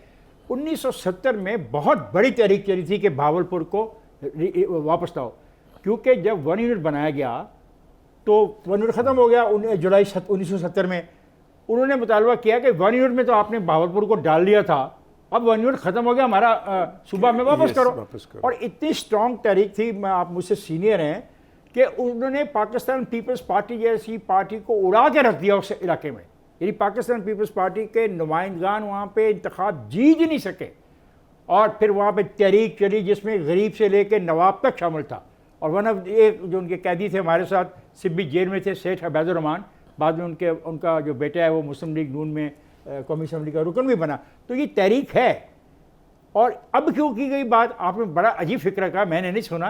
1970 में बहुत बड़ी तहरीक चली थी कि भावलपुर को वापस लाओ, क्योंकि जब 1 यूनिट बनाया गया तो 1 यूनिट ख़त्म हो गया जुलाई 1970 में। उन्होंने मुतालबा किया कि 1 यूनिट में तो आपने भावलपुर को डाल दिया था, अब 1 यूनिट ख़त्म हो गया, हमारा सूबा में वापस करो। और इतनी स्ट्रॉन्ग तहरीक थी, मैं आप मुझसे सीनियर हैं, कि उन्होंने पाकिस्तान पीपल्स पार्टी जैसी पार्टी को उड़ा के रख दिया उस इलाके में। यानी पाकिस्तान पीपल्स पार्टी के नुमाइंदगान वहाँ पे इंतखाब जीत ही नहीं सके। और फिर वहाँ पे तहरीक चली जिसमें गरीब से लेकर नवाब तक शामिल था। और वन ऑफ एक जो उनके कैदी थे हमारे साथ सिब्बी जेल में थे, सेठ अबैदुर रहमान, बाद में उनका जो बेटा है वो मुस्लिम लीग नून में कौमी असम्बली का रुकन भी बना। तो ये तहरीक है। और अब क्यों की गई बात, आपने बड़ा अजीब फिक्र कहा, मैंने नहीं सुना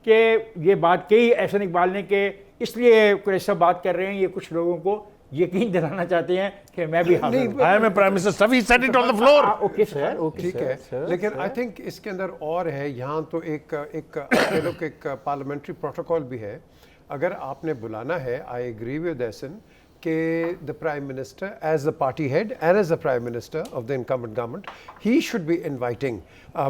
कि ये बात कही एहसन इकबाल ने कि इसलिए कुछ सब बात कर रहे हैं, ये कुछ लोगों को यकीन दिलाना चाहते हैं कि मैं भी I am a prime minister, सभी said it on the floor. Okay sir, okay ठीक है, लेकिन आई थिंक इसके अंदर और है, यहाँ तो एक पार्लियामेंट्री प्रोटोकॉल भी है। अगर आपने बुलाना है, आई एग्री विद एहसन कि the prime minister as the party head and as the prime minister of the incumbent government he should be inviting.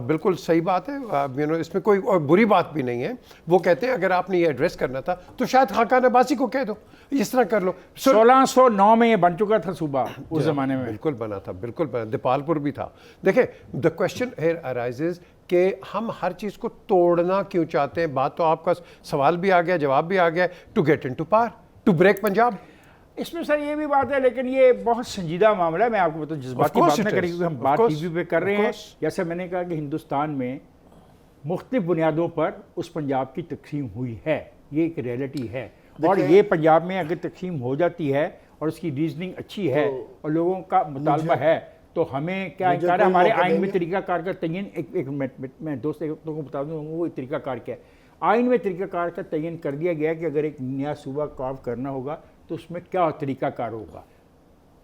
बिल्कुल सही बात है, यू नो इसमें कोई और बुरी बात भी नहीं है। वो कहते हैं अगर आपने ये एड्रेस करना था तो शायद खाकान अब्बासी को कह दो, इस तरह कर लो। 1609 में ये बन चुका था सूबा उस जमाने में। बिल्कुल बना था, बिल्कुल बना, दीपालपुर भी था। देखिए द क्वेश्चन हियर अराइजेज कि हम हर चीज़ को तोड़ना क्यों चाहते हैं। बात तो आपका सवाल भी आ गया, जवाब भी आ गया, to get into power, to break Punjab. इसमें सर ये भी बात है, लेकिन ये बहुत संजीदा मामला है। मैं आपको बताऊं, जज्बाती बात ना करें क्योंकि हम बात टीवी पे कर रहे हैं। जैसे मैंने कहा कि हिंदुस्तान में मुख्तलिफ बुनियादों पर उस पंजाब की तकसीम हुई है, ये एक रियलिटी है। और ये पंजाब में अगर तकसीम हो जाती है और उसकी रीजनिंग अच्छी है और लोगों का मुतालबा है तो हमें क्या इनकार है। हमारे आइन में तरीक़ाकार का तयन, एक मिनट मैं दोस्तों को बता दूँ वो तरीक़ाकार क्या है। आइन में तरीक़ाकार का तयन कर दिया गया कि अगर एक नया सूबा कार्व करना होगा तो उसमें क्या तरीक़ाकार होगा।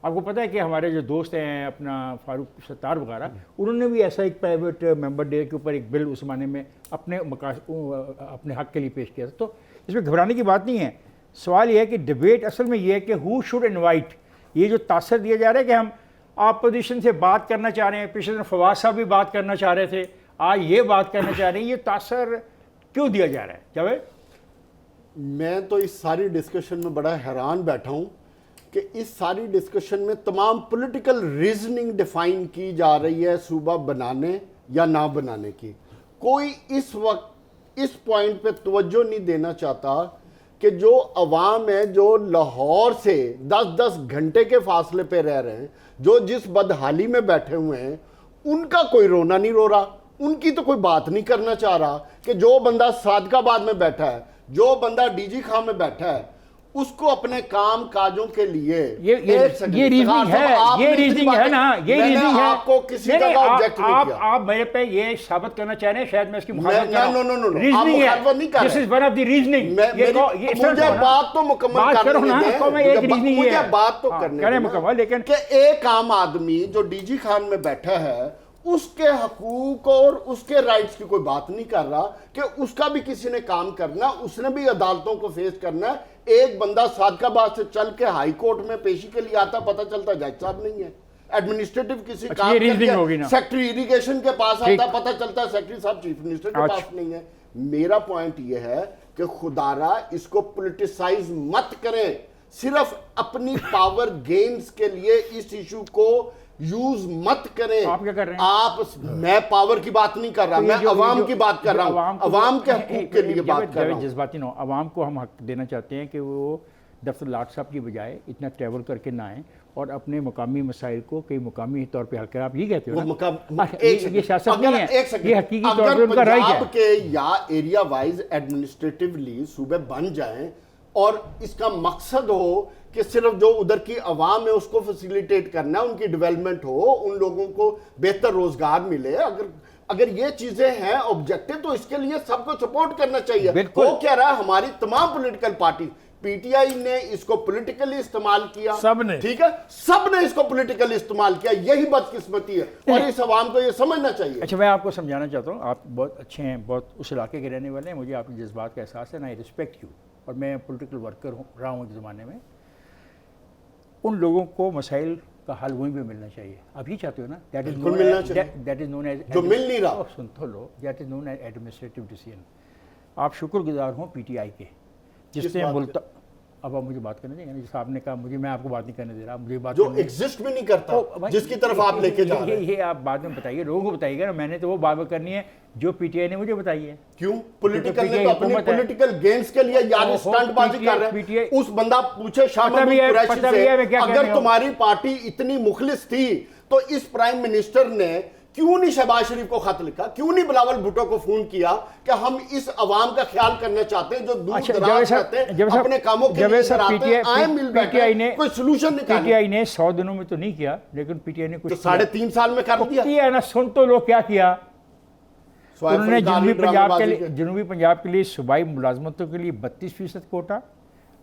आपको पता है कि हमारे जो दोस्त हैं अपना फारूक सत्तार वगैरह, उन्होंने भी ऐसा एक प्राइवेट मेंबर डे के ऊपर एक बिल उस ज़माने में अपने हक़ के लिए पेश किया था। तो इसमें घबराने की बात नहीं है। सवाल यह है कि डिबेट असल में ये है कि हु शुड इनवाइट। ये जो तासर दिया जा रहा है कि हम अपोजिशन से बात करना चाह रहे हैं, पिछले दिन फवाद साहब भी बात करना चाह रहे थे, आज ये बात करना चाह रहे हैं, ये तासर क्यों दिया जा रहा है जावेद? मैं तो इस सारी डिस्कशन में बड़ा हैरान बैठा हूं कि इस सारी डिस्कशन में तमाम पॉलिटिकल रीजनिंग डिफाइन की जा रही है सूबा बनाने या ना बनाने की। कोई इस वक्त इस पॉइंट पे तवज्जो नहीं देना चाहता कि जो अवाम है जो लाहौर से 10-10 घंटे के फासले पे रह रहे हैं, जो जिस बदहाली में बैठे हुए हैं, उनका कोई रोना नहीं रो रहा, उनकी तो कोई बात नहीं करना चाह रहा कि जो बंदा सादकाबाद में बैठा है, जो बंदा डीजी खां में बैठा है, उसको अपने काम काजों के लिए ये रीजनिंग है, ये रीजनिंग है ना, ये रीजनिंग है। आपको किसी का ऑब्जेक्ट नहीं किया। आप मेरे पे ये साबित करना चाह रहे हैं, शायद मैं इसकी मुखालफत कर रहा हूं। नो रीजनिंग है, this is one of the reasoning. मुझे बात तो मुकम्मल करने दें, मुझे बात तो करने दें मुकम्मल। लेकिन कि एक आम आदमी जो डीजी खान में बैठा है उसके हकूक और उसके राइट्स की कोई बात नहीं कर रहा कि उसका भी किसी ने काम करना, उसने भी अदालतों को फेस करना है। एक बंदा सादकाबाद से चल के हाई कोर्ट में पेशी के लिए आता, पता चलता जज साहब नहीं है, एडमिनिस्ट्रेटिव किसी काम सेक्रेटरी इरिगेशन के पास आता, पता चलता सेक्रेटरी साहब चीफ मिनिस्टर के पास नहीं है। मेरा पॉइंट यह है कि खुदारा इसको पॉलिटिसाइज मत करें, सिर्फ अपनी पावर गेन्स के लिए इस इशू को यूज मत करें। आप क्या कर रहे हैं? मैं पावर की बात नहीं कर रहा, मैं अवाम की बात कर रहा हूं, अवाम के हकूक के लिए बात कर रहा हूं। जज्बाती ना, अवाम को हम हक देना चाहते हैं कि वो दफ्तर लाट साहब की बजाय इतना ट्रैवल करके ना आए और अपने मुकामी मसाइल को कई मुकामी तौर पे हल करें। आप ये कहते हो ना, ये सियासत नहीं है, ये हकीकी तौर पे उनका राइट है। पंजाब के या एरिया वाइज एडमिनिस्ट्रेटिवली सूबे बन जाएं और इसका मकसद हो कि सिर्फ जो उधर की आवाम है उसको फैसिलिटेट करना, उनकी डेवलपमेंट हो, उन लोगों को बेहतर रोजगार मिले। अगर ये चीजें हैं ऑब्जेक्टिव, तो इसके लिए सबको सपोर्ट करना चाहिए। वो क्या रहा, हमारी तमाम पॉलिटिकल पार्टी, पीटीआई ने इसको पॉलिटिकली इस्तेमाल किया, सबने, ठीक है, सबने इसको पॉलिटिकली इस्तेमाल किया। यही बदकिस्मती है और इस आवाम को ये समझना चाहिए। अच्छा, मैं आपको समझाना चाहता हूँ, आप बहुत अच्छे हैं, बहुत उस इलाके के रहने वाले हैं, मुझे आपके जज्बात का एहसास है, आई रिस्पेक्ट यू, और मैं पॉलिटिकल वर्कर रहा हूँ इस ज़माने में। उन लोगों को मसाइल का हल वहीं पे मिलना चाहिए। आप ही चाहते हो ना, दैट इज नोन एज, जो मिल नहीं रहा, सुन तो लो, that is known as administrative decision. आप शुक्रगुजार हो पीटीआई के, जिसने मुल्ता, अब आप मुझे बात करने देंगे, जैसे आपने कहा मुझे, मैं आपको बात नहीं करने दे रहा, मुझे बात जो एग्जिस्ट भी नहीं करता, जिसकी तरफ आप लेके जा रहे हैं, ये आप बाद में बताइए, लोगों को बताइएगा ना। मैंने तो वो बात करनी है जो पीटीआई ने मुझे बताई है। क्यों? पॉलिटिकल ने तो अपने पॉलिटिकल गेन्स के लिए यार स्टंटबाजी कर रहे हैं। उस बंदा पूछे शाह महमूद कुरैशी से, अगर तुम्हारी पार्टी इतनी मुखलिस थी तो इस प्राइम मिनिस्टर ने क्यों नहीं शहबाज शरीफ को खत लिखा, क्यों नहीं बिलावल भुट्टो को फोन किया कि हम इस अवाम का ख्याल करना चाहते हैं जो दूर दराज रहते हैं, अपने कामों के लिए इधर आते हैं, आए मिल बैठे हैं, कोई सलूशन निकाले। पीटीआई ने 100 दिनों में तो नहीं किया, लेकिन पीटीआई ने कुछ तो 3.5 साल में कर दिया किया ना। सुन तो लो क्या किया उन्होंने। जनूबी पंजाब के लिए सूबाई मुलाजमतों के लिए 32% कोटा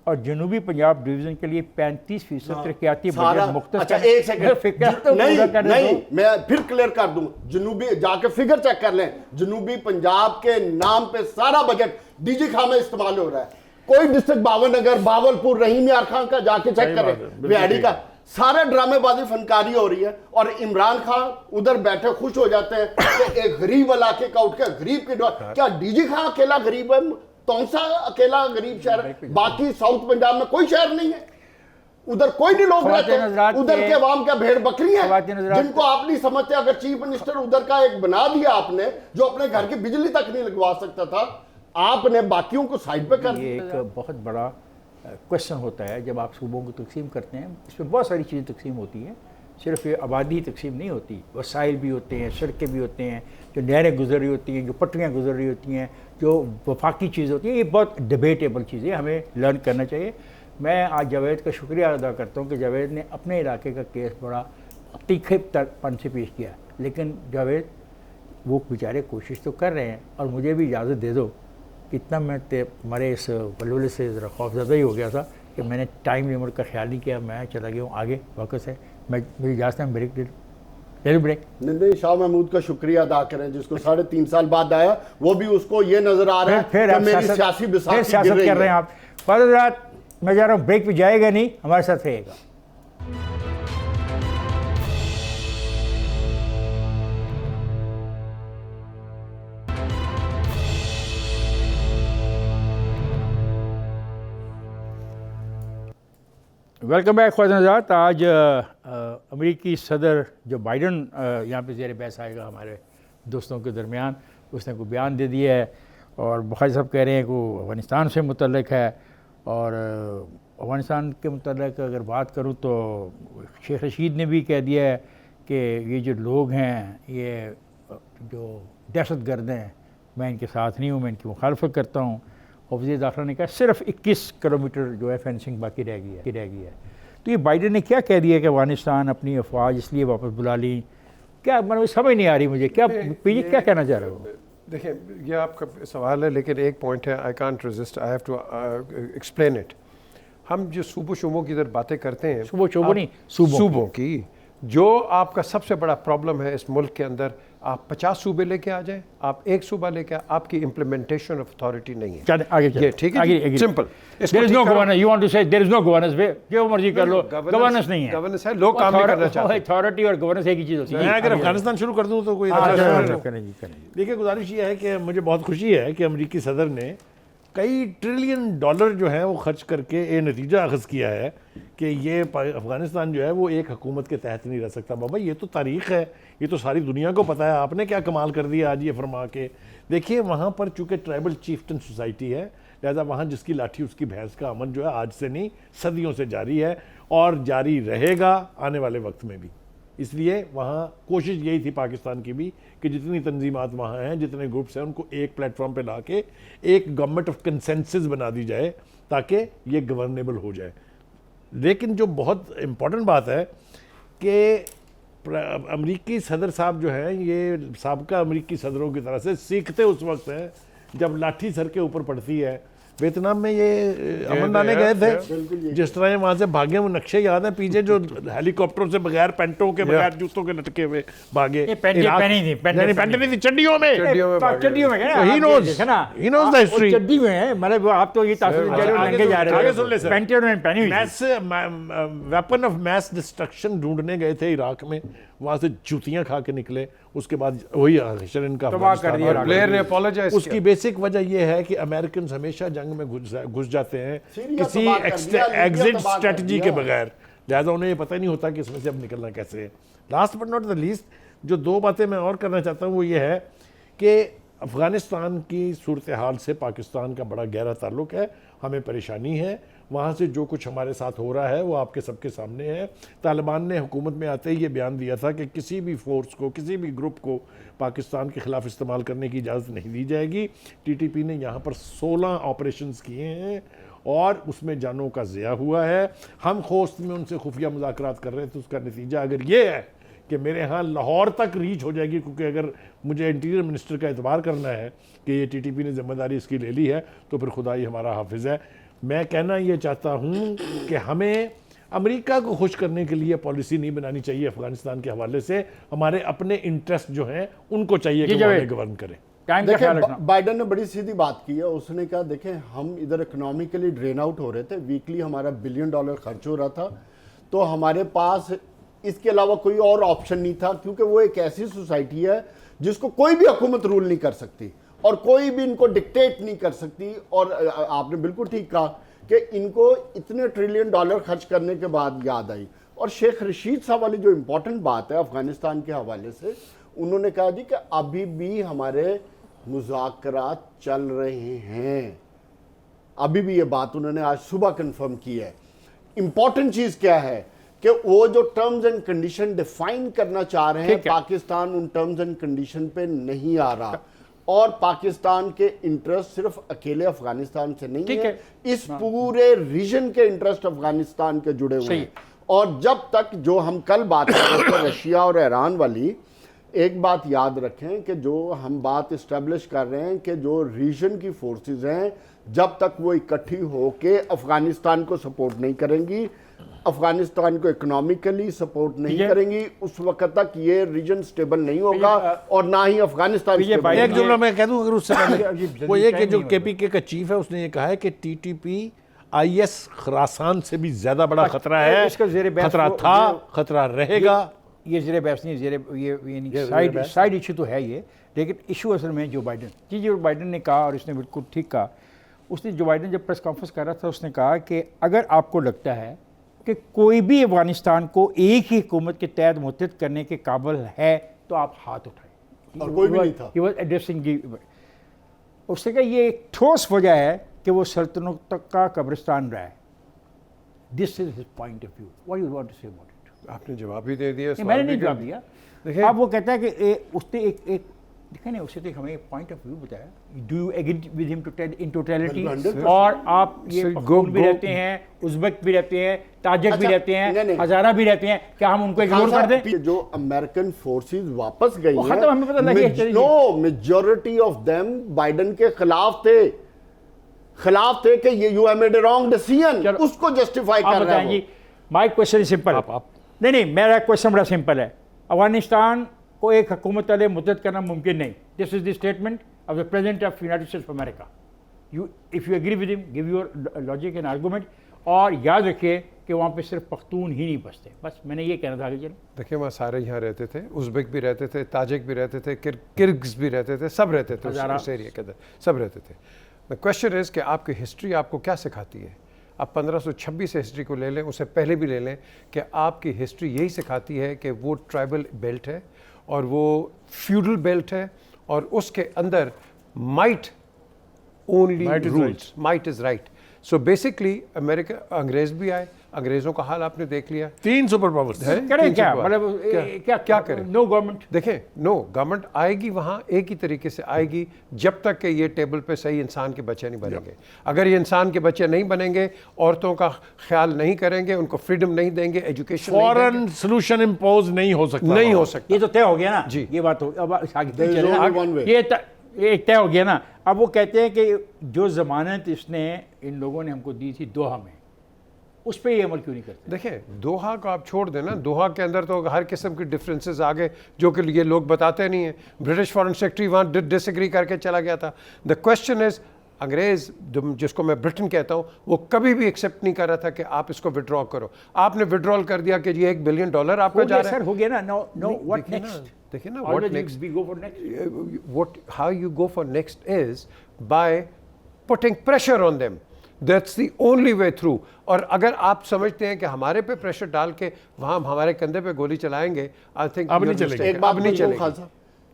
और जनूबी पंजाब डिवीजन के लिए 35% तरक्याती बजट मुख्तस। अच्छा एक सेकंड, नहीं मैं फिर क्लियर कर दूं, जनूबी जाके फिगर चेक कर लें, जनूबी पंजाब के नाम पे सारा बजट डीजी खां में इस्तेमाल हो रहा है। कोई डिस्ट्रिक्ट भावनगर, बावलपुर, रहीम यार खान का जाके चेक करें, वीआईडी का सारा ड्रामेबाजी फनकारी हो रही है। और इमरान खान उधर बैठे खुश हो जाते हैं कि एक गरीब इलाके का उठ के गरीब के क्या डीजी खां अकेला गरीब है? तौसा अकेला गरीब शहर, बाकी साउथ पंजाब में कोई शहर नहीं है, उधर कोई नहीं लोग रहते हैं, उधर के अवाम क्या भेड़ बकरी है जिनको आप नहीं समझते। अगर चीफ मिनिस्टर उधर का एक बना दिया आपने जो अपने घर की बिजली तक नहीं लगवा सकता था, आपने बाकियों को साइड पे कर दिया। एक बहुत बड़ा क्वेश्चन होता है जब आप सूबों को तकसीम करते हैं, इसमें बहुत सारी चीज़ें तकसीम होती हैं, सिर्फ ये आबादी तकसीम नहीं होती, वसाइल भी होते हैं, सड़कें भी होती हैं, जो नहरें गुजर रही होती हैं, जो पटरियाँ गुजर रही होती हैं, जो वफाकी चीज़ होती है। ये बहुत डिबेटेबल चीज़ें हमें लर्न करना चाहिए। मैं आज जावेद का शुक्रिया अदा करता हूँ कि जावेद ने अपने इलाके का केस बड़ा तीखेपन से पेश किया, लेकिन जावेद वो बेचारे कोशिश तो कर रहे हैं और मुझे भी इजाज़त दे दो। इतना मैं हमारे इस वलवले से ज़रा खौफज़दा ही हो गया था कि मैंने टाइम लिमिट का ख्याल नहीं किया, मैं चला गया हूँ आगे वापस है। मैं मेरी इजाज़त है, ब्रेक ले ब्रेक। नहीं, शाह महमूद का शुक्रिया अदा करें जिसको 3.5 साल बाद आया, वो भी उसको ये नजर आ रहा है कि मेरी सियासी बिसात कर रहे हैं आप। फादर मैं जा रहा हूँ ब्रेक पे, जाएगा नहीं, हमारे साथ रहेगा। वेलकम बैक ख्वाजात। आज अमेरिकी सदर जो बाइडन यहाँ पे ज़ेर बहस आएगा हमारे दोस्तों के दरमियान, उसने कोई बयान दे दिया है और बुखारी साहब कह रहे हैं कि वो अफ़गानिस्तान से मुतल्लिक़ है। और अफ़गानिस्तान के मुतल्लिक़ अगर बात करूँ तो शेख रशीद ने भी कह दिया है कि ये जो लोग हैं ये जो दहशतगर्द हैं, मैं इनके साथ नहीं हूँ, मैं इनकी मुखालफत करता हूँ। और वज़ीर दाखिला ने कहा सिर्फ 21 किलोमीटर जो है फेंसिंग बाकी रह गई है। तो ये बाइडन ने क्या कह दिया कि अफ़गानिस्तान अपनी अफवाज इसलिए वापस बुला ली, क्या मतलब समझ नहीं आ रही मुझे, क्या पीजी क्या कहना चाह रहे हो? देखिए ये आपका सवाल है, लेकिन एक पॉइंट है, I can't resist, I have to explain it. हम जो सूबों की इधर बातें करते हैं, सूबों की, जो आपका सबसे बड़ा प्रॉब्लम है इस मुल्क के अंदर, आप 50 सूबे लेके आ जाए, आप एक सूबा लेके, आपकी इम्प्लीमेंटेशन ऑफ अथॉरिटी नहीं है। चल आगे ये ठीक है, simple. There is no governance, you want to say there is no governance, वे जो मर्जी कर लो, गवर्नेंस नहीं है। गवर्नेंस है, लोग काम नहीं करना चाहते। अथॉरिटी और गवर्नेंस एक ही चीज़ होती है। मैं अगर अफगानिस्तान शुरू कर दूं तो कोई देखिए, गुजारिश ये है कि मुझे बहुत खुशी है कि अमेरिकी सदर ने कई ट्रिलियन डॉलर जो है वो खर्च करके ये नतीजा अखज़ किया है कि ये अफ़गानिस्तान जो है वो एक हुकूमत के तहत नहीं रह सकता। बाबा ये तो तारीख़ है, ये तो सारी दुनिया को पता है, आपने क्या कमाल कर दिया आज ये फरमा के। देखिए वहाँ पर चूँकि ट्राइबल चीफ्टन सोसाइटी है, लिहाजा वहाँ जिसकी लाठी उसकी भैंस का अमल जो है आज से नहीं सदियों से जारी है और जारी रहेगा आने वाले वक्त में भी। इसलिए वहाँ कोशिश यही थी पाकिस्तान की भी कि जितनी तंजीमात वहाँ हैं, जितने ग्रुप्स हैं, उनको एक प्लेटफॉर्म पे लाके एक गवर्नमेंट ऑफ कंसेंसस बना दी जाए ताकि ये गवर्नेबल हो जाए। लेकिन जो बहुत इम्पॉर्टेंट बात है कि अमेरिकी सदर साहब जो हैं ये साबका अमेरिकी सदरों की तरह से सीखते उस वक्त हैं जब लाठी सर के ऊपर पड़ती है। वियतनाम में ये अमन लाने गए थे, जिस तरह वहाँ से भागे, वो नक्शे याद है पीछे जो हेलीकॉप्टरों से बगैर पेंटों के बगैर जूतों के लटके हुए भागे। पेंटियों में चड्डियों में ही नोज द हिस्ट्री। चड्डी में है, मतलब आप तो ये नंगे जा रहे आगे सुन ले सर। पेंटियों में पहनी वेपन ऑफ मैस डिस्ट्रक्शन ढूंढने गए थे इराक में, वहाँ से जूतियाँ खा के निकले, उसके बाद वही इनका कर दिया। ब्लेयर ने अपोलोजाइज। उसकी बेसिक वजह यह है कि अमेरिकन हमेशा जंग में घुस जाते हैं किसी एग्जिट स्ट्रेटजी के बगैर, लिहाजा उन्हें ये पता ही नहीं होता कि इसमें से अब निकलना कैसे है। Last but not the least, जो दो बातें मैं और करना चाहता हूँ वो ये है कि अफ़गानिस्तान की सूरत हाल से पाकिस्तान का बड़ा गहरा ताल्लुक़ है, हमें परेशानी है। वहाँ से जो कुछ हमारे साथ हो रहा है वो आपके सबके सामने है। तालिबान ने हुकूमत में आते ही ये बयान दिया था कि किसी भी फोर्स को, किसी भी ग्रुप को पाकिस्तान के ख़िलाफ़ इस्तेमाल करने की इजाज़त नहीं दी जाएगी। टीटीपी ने यहाँ पर 16 ऑपरेशंस किए हैं और उसमें जानों का ज़िया हुआ है। हम खोस्त में उनसे खुफिया मुज़ाकरात कर रहे थे, उसका नतीजा अगर ये है कि मेरे यहाँ लाहौर तक रीच हो जाएगी, क्योंकि अगर मुझे इंटीरियर मिनिस्टर का एतबार करना है कि ये टीटीपी ने जिम्मेदारी इसकी ले ली है, तो फिर खुदा ही हमारा हाफिज़ है। मैं कहना ये चाहता हूँ कि हमें अमेरिका को खुश करने के लिए पॉलिसी नहीं बनानी चाहिए अफगानिस्तान के हवाले से। हमारे अपने इंटरेस्ट जो हैं उनको चाहिए कि वो हमें गवर्न करें। टाइम का ख्याल रखना। बाइडन ने बड़ी सीधी बात की है। उसने कहा देखें, हम इधर इकोनॉमिकली ड्रेन आउट हो रहे थे, वीकली हमारा $1 बिलियन खर्च हो रहा था, तो हमारे पास इसके अलावा कोई और ऑप्शन नहीं था, क्योंकि वो एक ऐसी सोसाइटी है जिसको कोई भी हुकूमत रूल नहीं कर सकती और कोई भी इनको डिक्टेट नहीं कर सकती। और आपने बिल्कुल ठीक कहा कि इनको इतने $1 ट्रिलियन खर्च करने के बाद याद आई। और शेख रशीद साहब वाली जो इंपॉर्टेंट बात है अफगानिस्तान के हवाले से, उन्होंने कहा जी कि अभी भी हमारे मुज़ाकरात चल रहे हैं। अभी भी ये बात उन्होंने आज सुबह कंफर्म की है। इंपॉर्टेंट चीज़ क्या है कि वो जो टर्म्स एंड कंडीशन डिफाइन करना चाह रहे हैं, पाकिस्तान उन टर्म्स एंड कंडीशन पे नहीं आ रहा। और पाकिस्तान के इंटरेस्ट सिर्फ अकेले अफगानिस्तान से नहीं है, इस पूरे रीजन के इंटरेस्ट अफगानिस्तान के जुड़े हुए हैं। और जब तक जो हम कल बात कर रहे थे रशिया और ईरान वाली, एक बात याद रखें कि जो हम बात इस्टेब्लिश कर रहे हैं कि जो रीजन की फोर्सेस हैं, जब तक वो इकट्ठी होके अफगानिस्तान को सपोर्ट नहीं करेंगी, अफगानिस्तान को इकोनॉमिकली सपोर्ट नहीं करेंगी, उस वक्त तक ये रीजन स्टेबल नहीं होगा और ना ही अफगानिस्तान। एक जुमला मैं कह दूं अगर उससे पहले, वो ये कि जो केपीके का चीफ है उसने ये कहा है कि टीटीपी IS खरासान से भी ज्यादा बड़ा खतरा है। खतरा था, खतरा रहेगा। ये ज़ेरे बहस नहीं, ये साइड इशू तो है ये, लेकिन इशू असल में जो बाइडन ने कहा, और इसने बिल्कुल ठीक कहा, उसने जो बाइडन जब प्रेस कॉन्फ्रेंस कर रहा था उसने कहा कि अगर आपको लगता है कि कोई भी अफगानिस्तान को एक ही हुकूमत के तहत मुत्तहिद करने के काबिल है तो आप हाथ उठाएं। और कोई भी नहीं था। He was addressing उसने कहा ये एक ठोस वजह है कि वो सल्तनत का कब्रिस्तान रहा है। This is his point of view. What you want to say about it? आपने जवाब ही दे दिया। मैंने नहीं जवाब दिया। देखिए, अब वो कहता है कि उसने एक देखें ना, उससे तो हमें पॉइंट ऑफ व्यू बताया। Do you agree with him in totality? और आप ये पख्तून भी रहते हैं, उज़्बेक भी रहते हैं, ताजिक भी रहते हैं, हज़ारा भी रहते हैं, क्या हम उनको इग्नोर कर दें? जो अमेरिकन फोर्सेस वापस गई हैं, खत्म, हमें पता लगे। No, majority of them Biden के खिलाफ थे कि ये you have made a wrong decision, उसको जस्टिफाई कर रहे हैं। My question is simple. नहीं, मेरा क्वेश्चन बड़ा सिंपल है। अफगानिस्तान को एक हुकूमत वाले मुद्दत करना मुमकिन नहीं। This is the statement of the president of United States of America. If you agree with him, give your logic and argument. और याद रखिए कि वहाँ पे सिर्फ पख्तून ही नहीं बसते। बस मैंने ये कहना था। आगे चलो। देखिए, वहाँ सारे यहाँ रहते थे, उज़्बेक भी रहते थे, ताजिक भी रहते थे, किर्गिज़ भी रहते थे, सब रहते थे उस एरिया के अंदर, सब रहते थे। द क्वेश्चन इज़ कि आपकी हिस्ट्री आपको क्या सिखाती है? आप 1526 से हिस्ट्री को ले लें, उससे पहले भी ले लें, कि आपकी हिस्ट्री यही सिखाती है कि वो ट्राइबल बेल्ट है और वो फ्यूडल बेल्ट है और उसके अंदर might only rules, might is right. So basically America, अंग्रेज भी आए, अंग्रेजों का हाल आपने देख लिया। 3 सुपर पावर्स करें क्या? मतलब क्या करें? No government. देखें, नो गवर्नमेंट आएगी वहाँ एक ही तरीके से आएगी जब तक कि ये टेबल पे सही इंसान के बच्चे नहीं बनेंगे। अगर ये इंसान के बच्चे नहीं बनेंगे, औरतों का ख्याल नहीं करेंगे, उनको फ्रीडम नहीं देंगे, एजुकेशन, फॉरेन सोल्यूशन इम्पोज नहीं हो सकता, नहीं हो सकता। ये तो तय हो गया ना जी, ये बात हो। अब ये तय हो गया ना। अब वो कहते हैं कि जो जमानत इसने इन लोगों ने हमको दी थी दोहा में, उस पर ये अमल क्यों नहीं करते? देखें, दोहा को आप छोड़ देना, दोहा के अंदर तो हर किस्म की डिफरेंसेस आ गए जो कि ये लोग बताते नहीं हैं। ब्रिटिश फॉरेन सेक्रेटरी वहाँ डिसएग्री करके चला गया था। द क्वेश्चन इज, अंग्रेज जिसको मैं ब्रिटेन कहता हूँ, वो कभी भी एक्सेप्ट नहीं कर रहा था कि आप इसको विड्रॉ करो। आपने विड्रॉल कर दिया कि ये $1 बिलियन आपका जा रहा है। हो गया ना। No, what next? देखिए ना, what next, we go for next. What, how you go for next is by putting pressure on them. That's the only way through. और अगर आप समझते हैं कि हमारे पे प्रेशर डाल के वहाँ हमारे कंधे पे गोली चलाएंगे, आई थिंक अब नहीं चलेगा। एक बात नहीं चलेगा।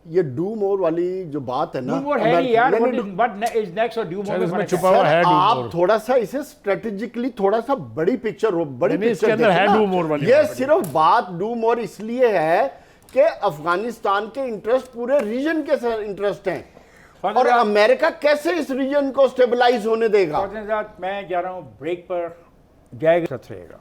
ये डू मोर वाली जो बात है ना, Do more है नहीं यार, नहीं, what is next और do more शायद में इसमें फर्क छुपा है। हुआ है सर, do आप more। थोड़ा सा इसे स्ट्रेटेजिकली थोड़ा सा बड़ी पिक्चर हो, बड़ी नहीं, इसके पिक्चर अंदर है देखो ना। do more वाली ये बात। सिर्फ बात डू मोर इसलिए है कि अफगानिस्तान के इंटरेस्ट पूरे रीजन के इंटरेस्ट हैं, और अमेरिका कैसे इस रीजन को स्टेबलाइज होने देगा। फौजन साहब, मैं जा रहा हूँ ब्रेक पर, जाएगा साथ रहेगा।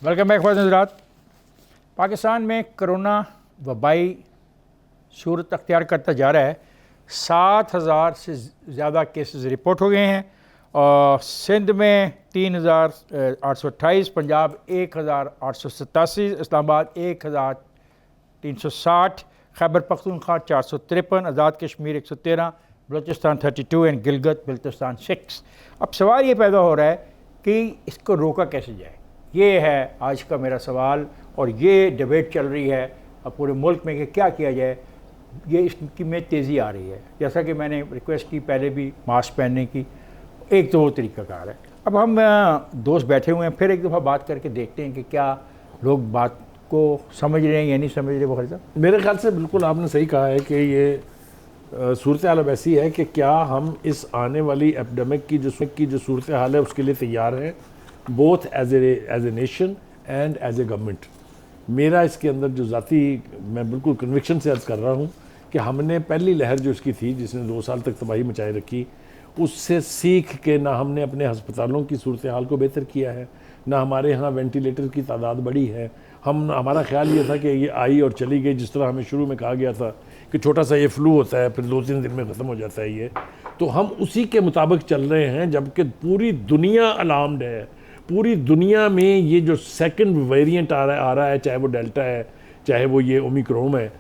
वेलकम बैक फौजन हज़रात। पाकिस्तान में कोरोना वबाई सूरत अख्तियार करता जा रहा है। 7,000 से ज़्यादा केसेस रिपोर्ट हो गए हैं और सिंध में 3,828, पंजाब 1,887, इस्लामाबाद 1,360, खैबर पख्तूनख्वा 453, आज़ाद कश्मीर 113, बलूचिस्तान 32 एंड गिलगित बल्तिस्तान 6। अब सवाल ये पैदा हो रहा है कि इसको रोका कैसे जाए। ये है आज का मेरा सवाल और ये डिबेट चल रही है अब पूरे मुल्क में कि क्या किया जाए। ये इसकी में तेज़ी आ रही है, जैसा कि मैंने रिक्वेस्ट की पहले भी मास्क पहनने की, एक तो वो तरीक़ाकार है। अब हम दोस्त बैठे हुए हैं, फिर एक दफ़ा बात करके देखते हैं कि क्या लोग बात को समझ रहे हैं या नहीं समझ रहे। बखर साहब, मेरे ख्याल से बिल्कुल आपने सही कहा है कि ये सूरत हाल अब ऐसी है कि क्या हम इस आने वाली एपिडेमिक की जो सूरत हाल है उसके लिए तैयार हैं, both as a nation and as a government. मेरा इसके अंदर जो ज़ाती, मैं बिल्कुल कन्विक्शन से अर्ज़ कर रहा हूँ कि हमने पहली लहर जो इसकी थी जिसने 2 साल तक तबाही मचाए रखी, उससे सीख के ना हमने अपने हस्पतालों की सूरत हाल को बेहतर किया है, ना हमारे यहाँ वेंटिलेटर की तादाद बढ़ी है। हमारा ख्याल ये था कि ये आई और चली गई, जिस तरह हमें शुरू में कहा गया था कि छोटा सा ये फ्लू होता है फिर 2-3 दिन में ख़त्म हो जाता है ये, तो हम उसी के मुताबिक चल रहे हैं। जबकि पूरी दुनिया अलार्म्ड है, पूरी दुनिया में ये जो सेकंड वेरिएंट आ रहा है, चाहे वो डेल्टा है चाहे वो ये ओमिक्रॉन है,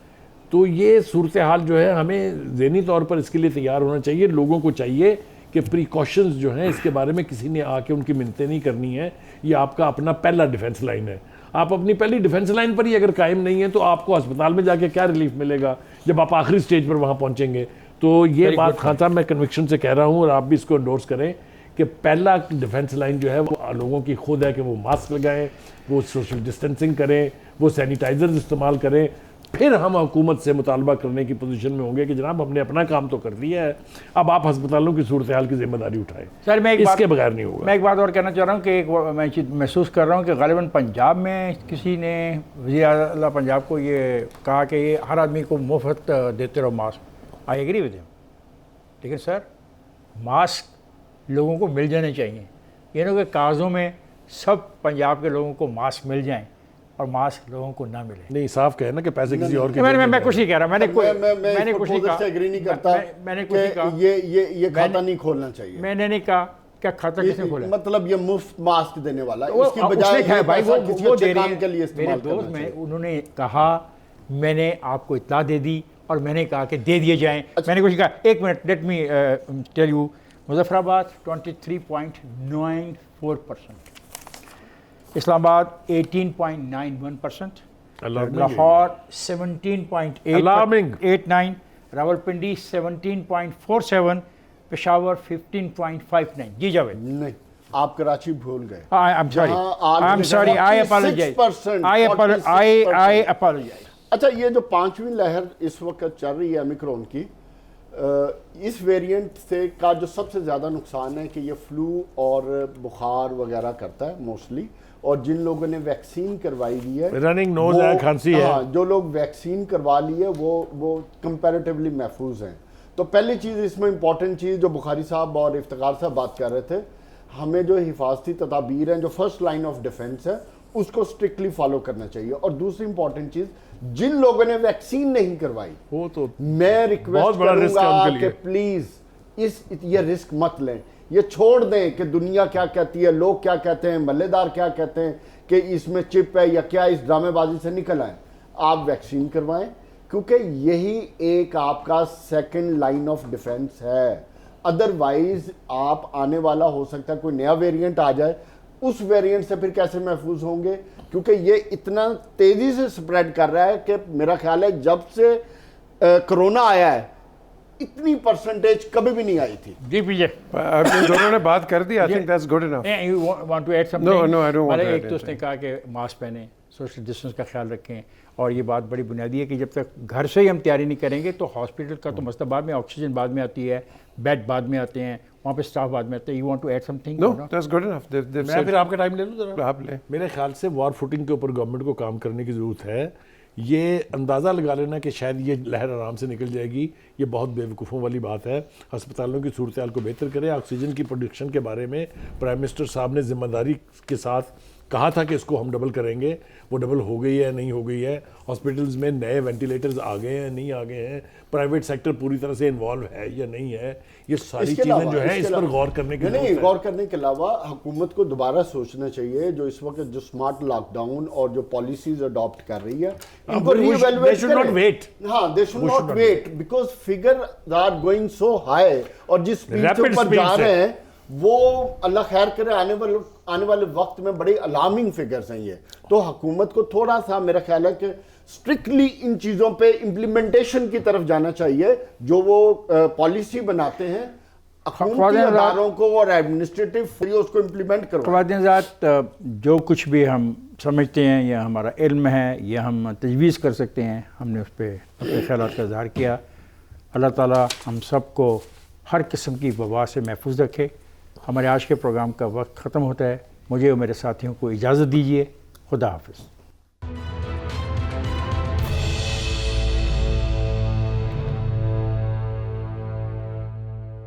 तो ये सूरत हाल जो है हमें ज़हनी तौर पर इसके लिए तैयार होना चाहिए। लोगों को चाहिए कि प्रिकॉशंस जो हैं इसके बारे में किसी ने आके उनकी मिन्नतें नहीं करनी है। ये आपका अपना पहला डिफेंस लाइन है। आप अपनी पहली डिफेंस लाइन पर ही अगर कायम नहीं है तो आपको अस्पताल में जाके क्या रिलीफ मिलेगा जब आप आखिरी स्टेज पर वहाँ पहुँचेंगे। तो ये बात खान साहब मैं कन्विक्शन से कह रहा हूँ और आप भी इसको एंडोर्स करें कि पहला डिफेंस लाइन जो है वो लोगों की खुद है कि वो मास्क लगाएं, वो सोशल डिस्टेंसिंग करें, वो सैनिटाइज़र इस्तेमाल करें। फिर हम हुकूमत से मुतालबा करने की पोजीशन में होंगे कि जनाब हमने अपना काम तो कर दिया है, अब आप अस्पतालों की सूरत हाल की जिम्मेदारी उठाएं। सर मैं इसके बगैर नहीं होगा। मैं एक बात और कहना चाह रहा हूँ कि मैं चीज़ महसूस कर रहा हूँ कि ग़ालिबन पंजाब में किसी ने वज़ीर आला पंजाब को ये कहा कि ये हर आदमी को मुफ्त देते रहो mask. I agree with him, लेकिन सर मास्क लोगों को मिल जाने चाहिए। ये ना कि कागज़ों में सब पंजाब के लोगों को मास्क मिल जाएं और मास्क लोगों को ना मिले। नहीं, साफ कहे ना कि पैसे किसी और के मैं कुछ नहीं कह रहा, मैंने कुछ नहीं कहा, एग्री नहीं करता। मैंने कुछ नहीं कहा, ये खाता नहीं खोलना चाहिए। मैंने नहीं कहा क्या खाता किसने खोला, मतलब ये मुफ्त मास्क देने वाला वो इसकी बजाय उसने भाई वो किसी वो अच्छे दे रहे काम के लिए हैं। मेरे इस्तेमाल दोस्त करना में चाहिए। उन्होंने कहा मैंने आपको इत्तला दे दी और मैंने कहा कि दे दिए जाएं। मैंने कुछ कहा, एक minute let me tell you, Muzaffarabad 23.94%, Islamabad 18.91%, Lahore 17.89, Rawalpindi 17.47, Peshawar 15.59। Ji Javed. नहीं, आप कराची भूल गए। I am sorry, I apologise. अच्छा, ये जो 5वीं लहर इस वक्त चल रही है ओमिक्रॉन की, इस वेरिएंट से का जो सबसे ज़्यादा नुकसान है कि ये फ्लू और बुखार वगैरह करता है मोस्टली, और जिन लोगों ने वैक्सीन करवाई हुई है, रनिंग नोज है, खांसी है, हाँ, जो लोग वैक्सीन करवा ली है वो कंपैरेटिवली महफूज हैं। तो पहली चीज़ इसमें इंपॉर्टेंट चीज़ जो बुखारी साहब और इफ्तिकार साहब बात कर रहे थे, हमें जो हिफाजती तदाबीर हैं, जो फर्स्ट लाइन ऑफ डिफेंस है, उसको स्ट्रिक्टली फॉलो करना चाहिए। और दूसरी इंपॉर्टेंट चीज़, जिन लोगों ने वैक्सीन नहीं करवाई, वो तो मैं रिक्वेस्ट करूंगा कि प्लीज ये रिस्क मत लें, ये छोड़ दें कि दुनिया क्या कहती है, लोग क्या कहते हैं, मल्लेदार क्या कहते हैं कि इसमें चिप है या क्या, इस ड्रामेबाजी से निकल आए। आप वैक्सीन करवाएं, क्योंकि यही एक आपका सेकंड लाइन ऑफ डिफेंस है। अदरवाइज आप आने वाला हो सकता है कोई नया वेरिएंट आ जाए, उस वेरिएंट से फिर कैसे महफूज होंगे, क्योंकि ये इतना तेज़ी से स्प्रेड कर रहा है कि मेरा ख्याल है जब से कोरोना आया है इतनी परसेंटेज कभी भी नहीं आई थी। जी पीजे अब इन दोनों ने बात कर दी, I think that's good enough. You want to add something? No, no, I don't want to एक add तो उसने कहा कि मास्क पहने, सोशल डिस्टेंस का ख्याल रखें, और ये बात बड़ी बुनियादी है कि जब तक घर से ही हम तैयारी नहीं करेंगे तो हॉस्पिटल का तो मसला बाद में, ऑक्सीजन बाद में आती है, बेड बाद में आते हैं, वहाँ पे स्टाफ बाद में आते हैं। You want to add something? No, that's good enough. मैं फिर आपका टाइम ले लूँ जरा? आप ले। मेरे ख्याल से वॉर फुटिंग के ऊपर गवर्नमेंट को काम करने की ज़रूरत है। ये अंदाज़ा लगा लेना कि शायद ये लहर आराम से निकल जाएगी, ये बहुत बेवकूफ़ों वाली बात है। अस्पतालों की सूरत हाल को बेहतर करें। ऑक्सीजन की प्रोडक्शन के बारे में प्राइम मिनिस्टर साहब ने जिम्मेदारी के साथ कहा था कि इसको हम डबल करेंगे, वो डबल हो गई है नहीं हो गई है? हॉस्पिटल्स में नए वेंटिलेटर्स आ गए हैं नहीं आ गए हैं? प्राइवेट सेक्टर पूरी तरह से इन्वॉल्व है या नहीं है? ये सारी चीज़ें जो है इस पर गौर करने की नहीं, गौर करने के अलावा हुकूमत को दोबारा सोचना चाहिए। जो इस वक्त जो स्मार्ट लॉकडाउन और जो पॉलिसीज अडॉप्ट कर रही है, इनको रीवैल्यूएट करें। हाँ, they should not wait because figure are going so high, और जिस स्पीड के ऊपर जा रहे हैं वो अल्लाह खैर करे, आने वाले वक्त में बड़े अलार्मिंग फिगर्स हैं ये। तो हुकूमत को थोड़ा सा मेरा ख्याल है कि स्ट्रिक्टली इन चीज़ों पे इम्प्लीमेंटेशन की तरफ जाना चाहिए। जो वो पॉलिसी बनाते हैं हुकूमती अदारों को और एडमिनिस्ट्रेटिव उसको इम्प्लीमेंट करो। ख़वातीन जो कुछ भी हम समझते हैं या हमारा इल्म है या हम तजवीज़ कर सकते हैं, हमने उस पर अपने ख्यालात का इज़हार किया। अल्लाह ताला हम सबको हर किस्म की वबा से महफूज रखे। हमारे आज के प्रोग्राम का वक्त ख़त्म होता है। मुझे और मेरे साथियों को इजाज़त दीजिए। खुदा हाफिज़।